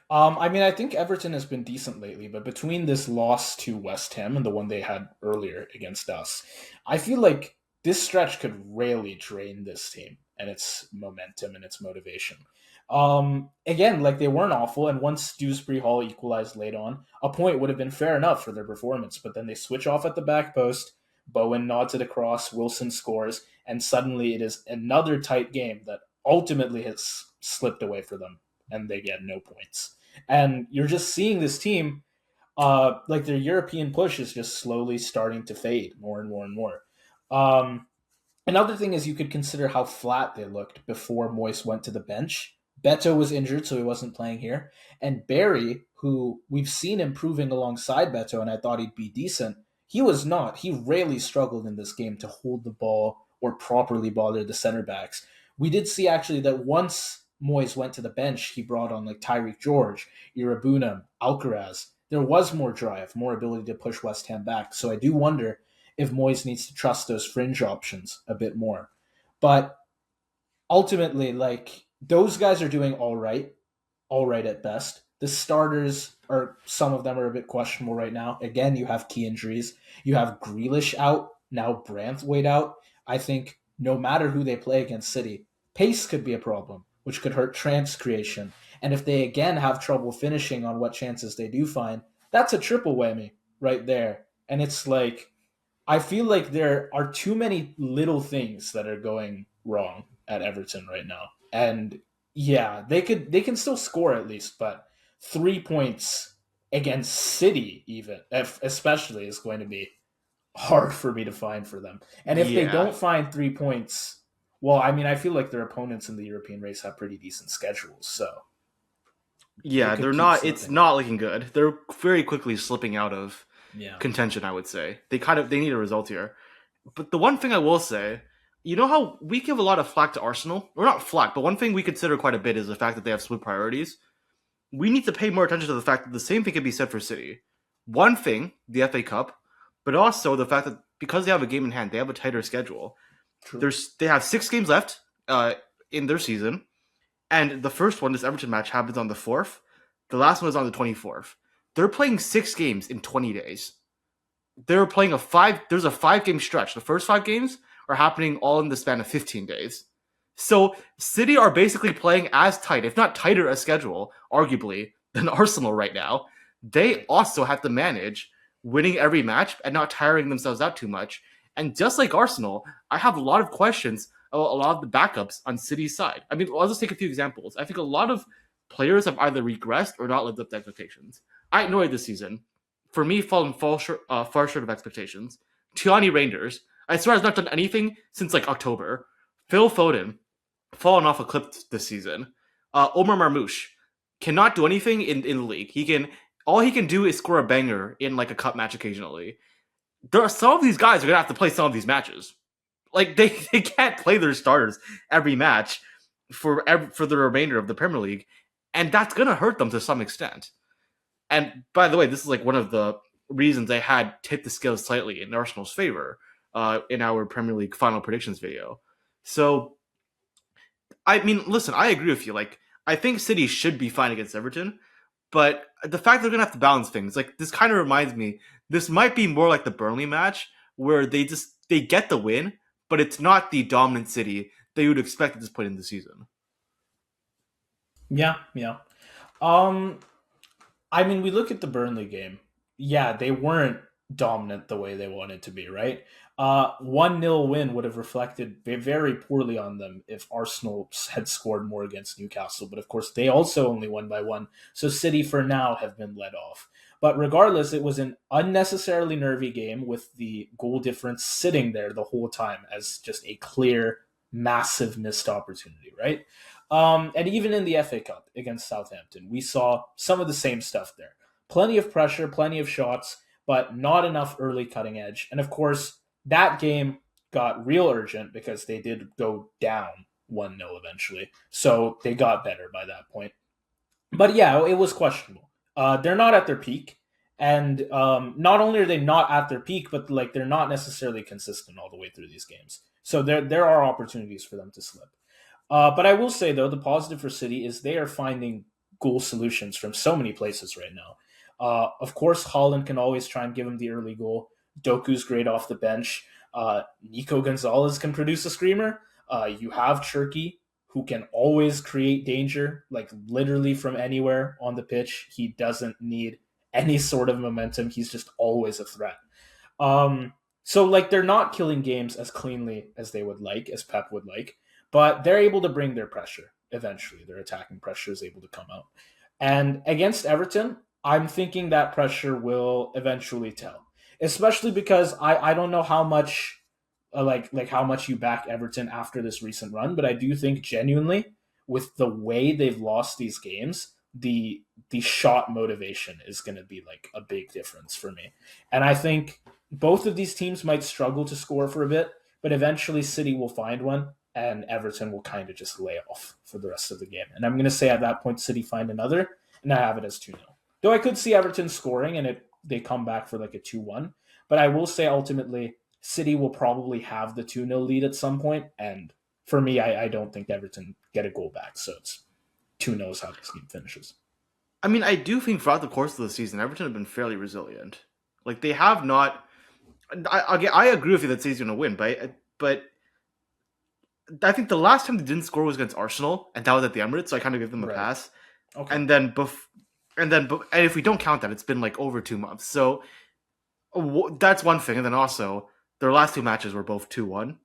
I mean, I think Everton has been decent lately, but between this loss to West Ham and the one they had earlier against us, I feel like this stretch could really drain this team and its momentum and its motivation. Again, like they weren't awful, and once Dewsbury Hall equalized late on, a point would have been fair enough for their performance, but then they switch off at the back post, Bowen nods it across, Wilson scores, and suddenly it is another tight game that ultimately has slipped away for them, and they get no points. And you're just seeing this team, like their European push is just slowly starting to fade more and more and more. Um, Another thing is you could consider how flat they looked before Moyes went to the bench. Beto was injured, so he wasn't playing here. And Barry, who we've seen improving alongside Beto, and I thought he'd be decent, he was not. He really struggled in this game to hold the ball or properly bother the center backs. We did see actually that once Moyes went to the bench, he brought on like Tyreek George, Irabunam, Alcaraz. There was more drive, more ability to push West Ham back. So I do wonder if Moyes needs to trust those fringe options a bit more. But ultimately, like those guys are doing all right at best. The starters are some of them are a bit questionable right now. Again, you have key injuries. You have Grealish out now, Branthwaite out. I think no matter who they play against City, pace could be a problem, which could hurt chance creation. And if they again have trouble finishing on what chances they do find, that's a triple whammy right there. And it's like I feel like there are too many little things that are going wrong at Everton right now. And yeah, they can still score at least, but 3 points against City even especially is going to be hard for me to find for them. And if they Yeah. don't find 3 points, well, I mean, I feel like their opponents in the European race have pretty decent schedules, so they Yeah, could they're keep not. It's slipping. not looking good. They're very quickly slipping out of Yeah. contention. I would say they need a result here. But the one thing I will say, you know how we give a lot of flack to Arsenal, or not flack, but one thing we consider quite a bit is the fact that they have split priorities. We need to pay more attention to the fact that the same thing can be said for City. One thing, the FA Cup, but also the fact that because they have a game in hand, they have a tighter schedule. True. They have 6 games left in their season, and the first one, this Everton match, happens on the 4th. The last one is on the 24th. They're playing 6 games in 20 days. They're playing there's a 5 game stretch. The first 5 games are happening all in the span of 15 days. So City are basically playing as tight, if not tighter a schedule, arguably, than Arsenal right now. They also have to manage winning every match and not tiring themselves out too much. And just like Arsenal, I have a lot of questions about a lot of the backups on City's side. I mean, I'll just take a few examples. I think a lot of players have either regressed or not lived up to expectations. I ignored this season. for me, fallen far short of expectations. Tiani Rangers, I swear, has not done anything since like October. Phil Foden, fallen off a cliff this season. Omar Marmoush cannot do anything in the league. All he can do is score a banger in like a cup match occasionally. There are some of these guys are gonna have to play some of these matches. Like they can't play their starters every match for the remainder of the Premier League, and that's gonna hurt them to some extent. And by the way, this is like one of the reasons I had tipped the scales slightly in Arsenal's favor in our Premier League final predictions video. So I mean, listen, I agree with you. Like, I think City should be fine against Everton, but the fact they're gonna have to balance things, like this kind of reminds me, this might be more like the Burnley match where they get the win, but it's not the dominant City that you would expect at this point in the season. Yeah, yeah. Um, I mean, we look at the Burnley game. Yeah, they weren't dominant the way they wanted to be, right? 1-0 win would have reflected very poorly on them if Arsenal had scored more against Newcastle. But of course, they also only won by one. So City, for now, have been let off. But regardless, it was an unnecessarily nervy game with the goal difference sitting there the whole time as just a clear, massive missed opportunity, right? And even in the FA Cup against Southampton, we saw some of the same stuff there. Plenty of pressure, plenty of shots, but not enough early cutting edge. And of course, that game got real urgent because they did go down 1-0 eventually. So they got better by that point. But yeah, it was questionable. They're not at their peak. And not only are they not at their peak, but like they're not necessarily consistent all the way through these games. So there are opportunities for them to slip. But I will say, though, the positive for City is they are finding goal solutions from so many places right now. Of course, Holland can always try and give him the early goal. Doku's great off the bench. Nico Gonzalez can produce a screamer. You have Cherky, who can always create danger, like literally from anywhere on the pitch. He doesn't need any sort of momentum. He's just always a threat. So like they're not killing games as cleanly as they would like, as Pep would like, but they're able to bring their pressure eventually. Their attacking pressure is able to come out. And against Everton, I'm thinking that pressure will eventually tell, especially because I don't know how much like how much you back Everton after this recent run, but I do think genuinely with the way they've lost these games, the shot motivation is going to be like a big difference for me. And I think both of these teams might struggle to score for a bit, but eventually City will find one and Everton will kind of just lay off for the rest of the game. And I'm going to say at that point, City find another, and I have it as 2-0. Though I could see Everton scoring and they come back for like a 2-1. But I will say ultimately, City will probably have the 2-0 lead at some point. And for me, I don't think Everton get a goal back. So it's 2-0 is how this game finishes. I mean, I do think throughout the course of the season, Everton have been fairly resilient. Like they have not. I agree with you that City's going to win, but I think the last time they didn't score was against Arsenal, and that was at the Emirates. So I kind of give them a Right. pass. Okay. And then, and if we don't count that, it's been like over 2 months. So that's one thing. And then also, their last two matches were both 2-1.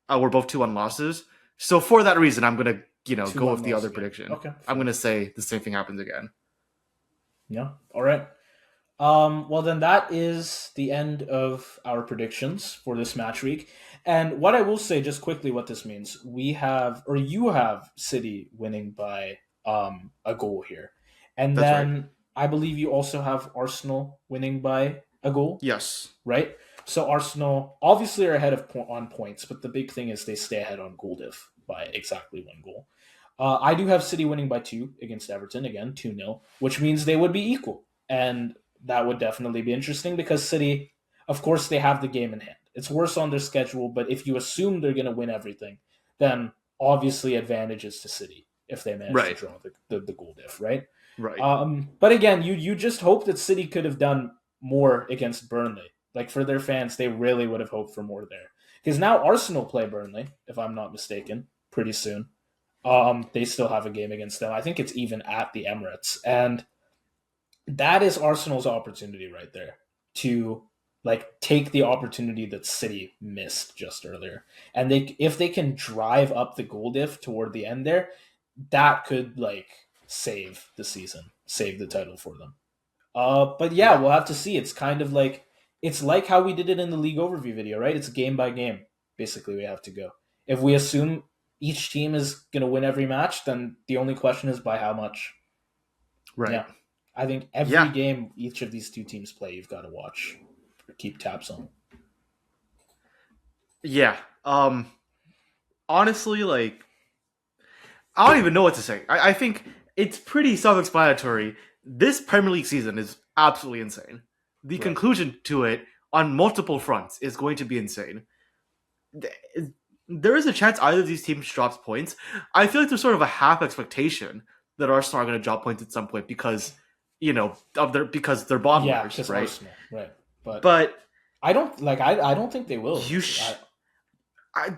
Were both 2-1 losses. So for that reason, I'm gonna go with the other again. prediction. Okay. I'm gonna say the same thing happens again. Yeah. All right. Well, then that is the end of our predictions for this match week. And what I will say, just quickly, what this means, we have, or you have City winning by a goal here. And That's right. then I believe you also have Arsenal winning by a goal, Yes. right? So Arsenal obviously are ahead on points, but the big thing is they stay ahead on goal diff by exactly one goal. I do have City winning by 2 against Everton, again, 2-0, which means they would be equal. And that would definitely be interesting because City, of course, they have the game in hand. It's worse on their schedule, but if you assume they're going to win everything, then obviously advantages to City if they manage to draw the goal diff, right? Right. But again, you just hope that City could have done more against Burnley. Like for their fans, they really would have hoped for more there. Because now Arsenal play Burnley, if I'm not mistaken, pretty soon. They still have a game against them. I think it's even at the Emirates. And that is Arsenal's opportunity right there to like take the opportunity that City missed just earlier. And if they can drive up the goal diff toward the end there, that could like save the season, save the title for them. But yeah, Yeah, we'll have to see. It's kind of like it's like how we did it in the league overview video, right? It's game by game. Basically, we have to go. If we assume each team is going to win every match, then the only question is by how much. right. Yeah, I think every Yeah, game each of these two teams play, you've got to watch or keep tabs on. yeah. Honestly, like I don't even know what to say. I think it's pretty self-explanatory. This Premier League season is absolutely insane. The Right. conclusion to it on multiple fronts is going to be insane. There is a chance either of these teams drops points. I feel like there's sort of a half expectation that Arsenal are going to drop points at some point because because they're Yeah, bottomers, because right? Arsenal, right? But But I don't like. I don't think they will. you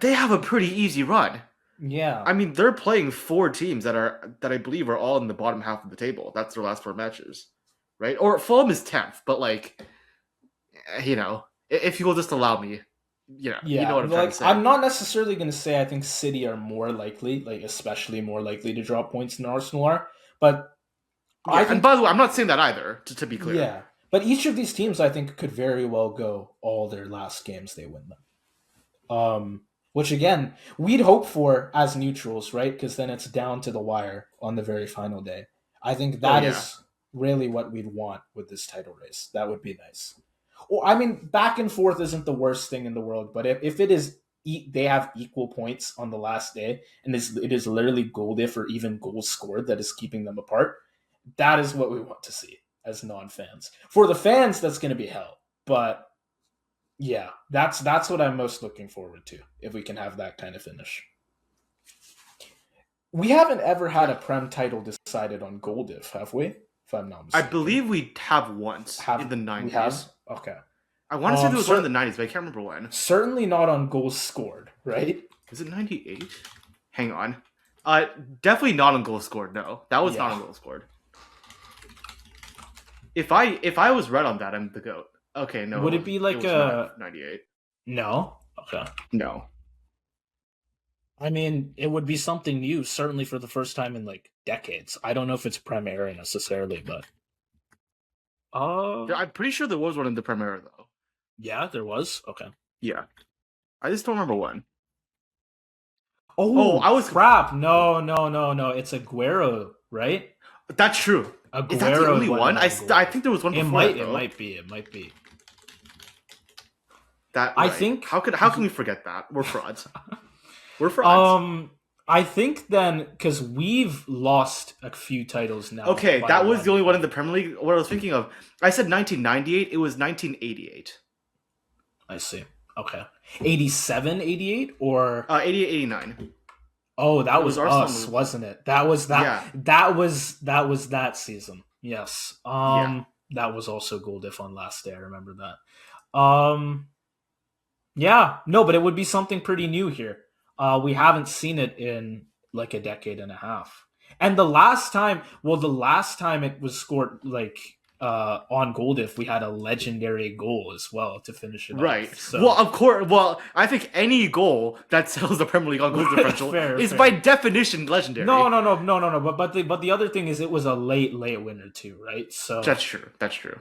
they have a pretty easy run. Yeah, I mean, they're playing four teams that I believe are all in the bottom half of the table. That's their last four matches, right? Or Fulham is 10th, but like, if you will just allow me, you know yeah. what I'm trying to Like say. I'm not necessarily going to say I think City are more likely, like especially more likely to drop points than Arsenal are. But I Yeah, and think by the way, I'm not saying that either. To be clear, yeah. But each of these teams, I think, could very well go all their last games they win them. Which again, we'd hope for as neutrals, right? Because then it's down to the wire on the very final day. I think oh that yeah, is really what we'd want with this title race. That would be nice. Well, I mean, back and forth isn't the worst thing in the world, but if it is, they have equal points on the last day, and it is literally goal diff or even goals scored that is keeping them apart. That is what we want to see as non-fans. For the fans, that's going to be hell. But yeah, that's what I'm most looking forward to. If we can have that kind of finish, we haven't ever had yeah. a Prem title decided on goal diff, have we? If I'm not I mistaken, believe we have once in have the we have? 90s. Okay. I want to say there was one in the Cer- 90s, but I can't remember when. certainly not on goals scored, right? Was it 98? Hang on. Uh, Definitely not on goal scored. No, that was not Yeah. on goal scored. If I was right on that, I'm the goat. Okay, Would no, it be it like was not a 98. no? Okay. No. I mean, it would be something new, certainly for the first time in like decades. I don't know if it's Prem era necessarily, but I'm pretty sure there was one in the Primera though. yeah, there was. Okay. Yeah, I just don't remember when. Oh, Oh I was. crap! No, no, no, no. It's Aguero, right? That's true. Is that the Aguero only went one? on goal I diff. think there was one It before might. that It though. might be. It might be. That I right? think. How can we forget that? We're frauds. We're frauds. I think then because we've lost a few titles now. Okay, By that was the one only one in point. the Premier League. What I was thinking of, I said 1998. It was 1988. I see. Okay. 87, 88, or 88, 89. oh, It that was was Arsenal and us, Liverpool. wasn't it? That was that. Yeah, That was that season. Yes. yeah. That was also goal diff on last day. I remember that. Yeah, no, but it would be something pretty new here. We haven't seen it in like a decade and a half. And the last time it was scored like on goal diff, we had a legendary goal as well to finish it Right. off. Well, So of course. Well, I think any goal that settles the Premier League on goal differential fair, is by fair. definition legendary. No, no, no, no, no, no. But the other thing is it was a late winner too, right? So That's true. That's true.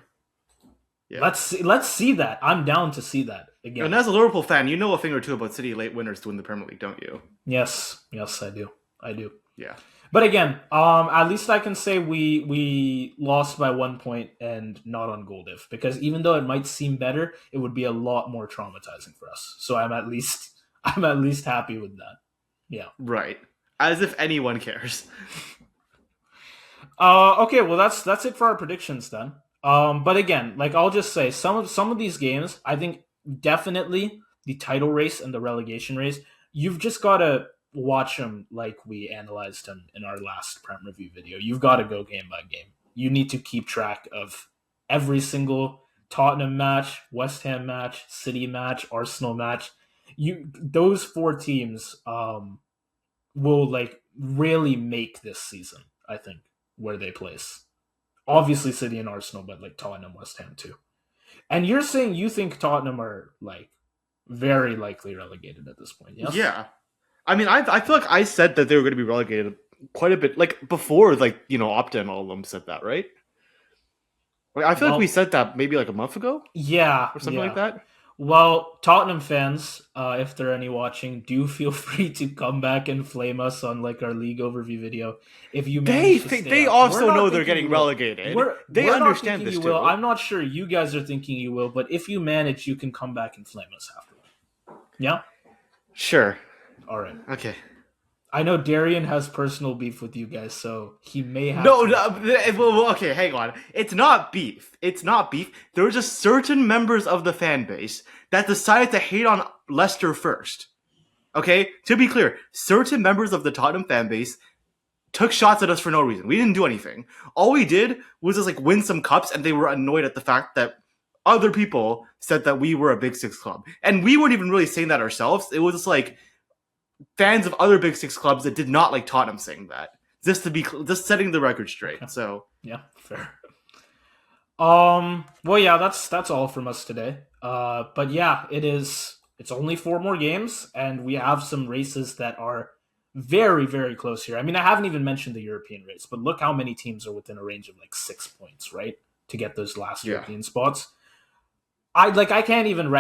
Yeah. let's see that. I'm down to see that And again. as a Liverpool fan, you know a thing or two about City late winners to win the Premier League, don't you? Yes, yes, I do. Yeah. But again, at least I can say we lost by 1 point and not on goal diff because even though it might seem better, it would be a lot more traumatizing for us. So I'm at least I'm at least happy with that. Yeah. Right. As if anyone cares. Okay. Well, that's it for our predictions then. But again, like I'll just say some of these games, I think definitely the title race and the relegation race, you've just got to watch them like we analyzed them in our last Prem review video. You've got to go game by game. You need to keep track of every single Tottenham match, West Ham match, City match, Arsenal match. Those four teams will like really make this season, I think, where they place. Obviously City and Arsenal, but like Tottenham, West Ham too. And you're saying you think Tottenham are like very likely relegated at this point, yes? Yeah. I mean, I feel like I said that they were going to be relegated quite a bit, like before, like Opta and all of them said that, right? Wait, I feel like we Well, said that maybe like a month ago yeah, or something like yeah. that. Well, Tottenham fans, if there are any watching, do feel free to come back and flame us on like our league overview video if you manage to stay They up. We're also know not they're thinking you getting will. relegated. They We're not understand thinking this you will. too. I'm not sure you guys are thinking you will, but if you manage, you can come back and flame us afterward. Yeah. Sure. All right. Okay. I know Darian has personal beef with you guys, so he may have No, to no, retire. okay, hang on. It's not beef. It's not beef. There were just certain members of the fan base that decided to hate on Leicester first. Okay? To be clear, certain members of the Tottenham fan base took shots at us for no reason. We didn't do anything. All we did was just like win some cups, and they were annoyed at the fact that other people said that we were a Big Six club. And we weren't even really saying that ourselves. It was just like fans of other Big Six clubs that did not like Tottenham saying that. Just setting the record straight. Okay. So Yeah, fair. Well, yeah, that's all from us today. But yeah, it's only 4 more games, and we have some races that are very, very close here. I mean, I haven't even mentioned the European race, but look how many teams are within a range of like 6 points, right? To get those last yeah. European spots. I can't even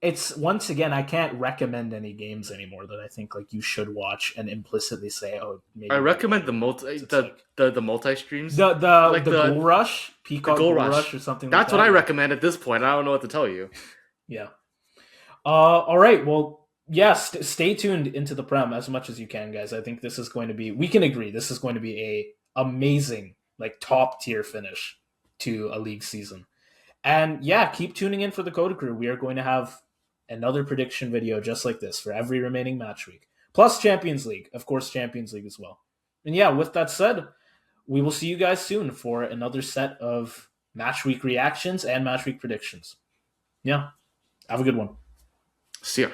it's once again I can't recommend any games anymore that I think like you should watch and implicitly say, oh, maybe I recommend the multi streams. the Goal Rush, Peacock Goal Goal Rush. Rush or something That's like what that. I recommend at this point. I don't know what to tell you. Yeah. All right. Well, yes. Stay tuned into the Prem as much as you can, guys. I think this is going to be. We can agree this is going to be a amazing, like top tier finish to a league season. And yeah, keep tuning in for the CoDaKrew. We are going to have another prediction video just like this for every remaining match week, plus Champions League, of course, Champions League as well. And yeah, with that said, we will see you guys soon for another set of match week reactions and match week predictions. Yeah, have a good one. See ya.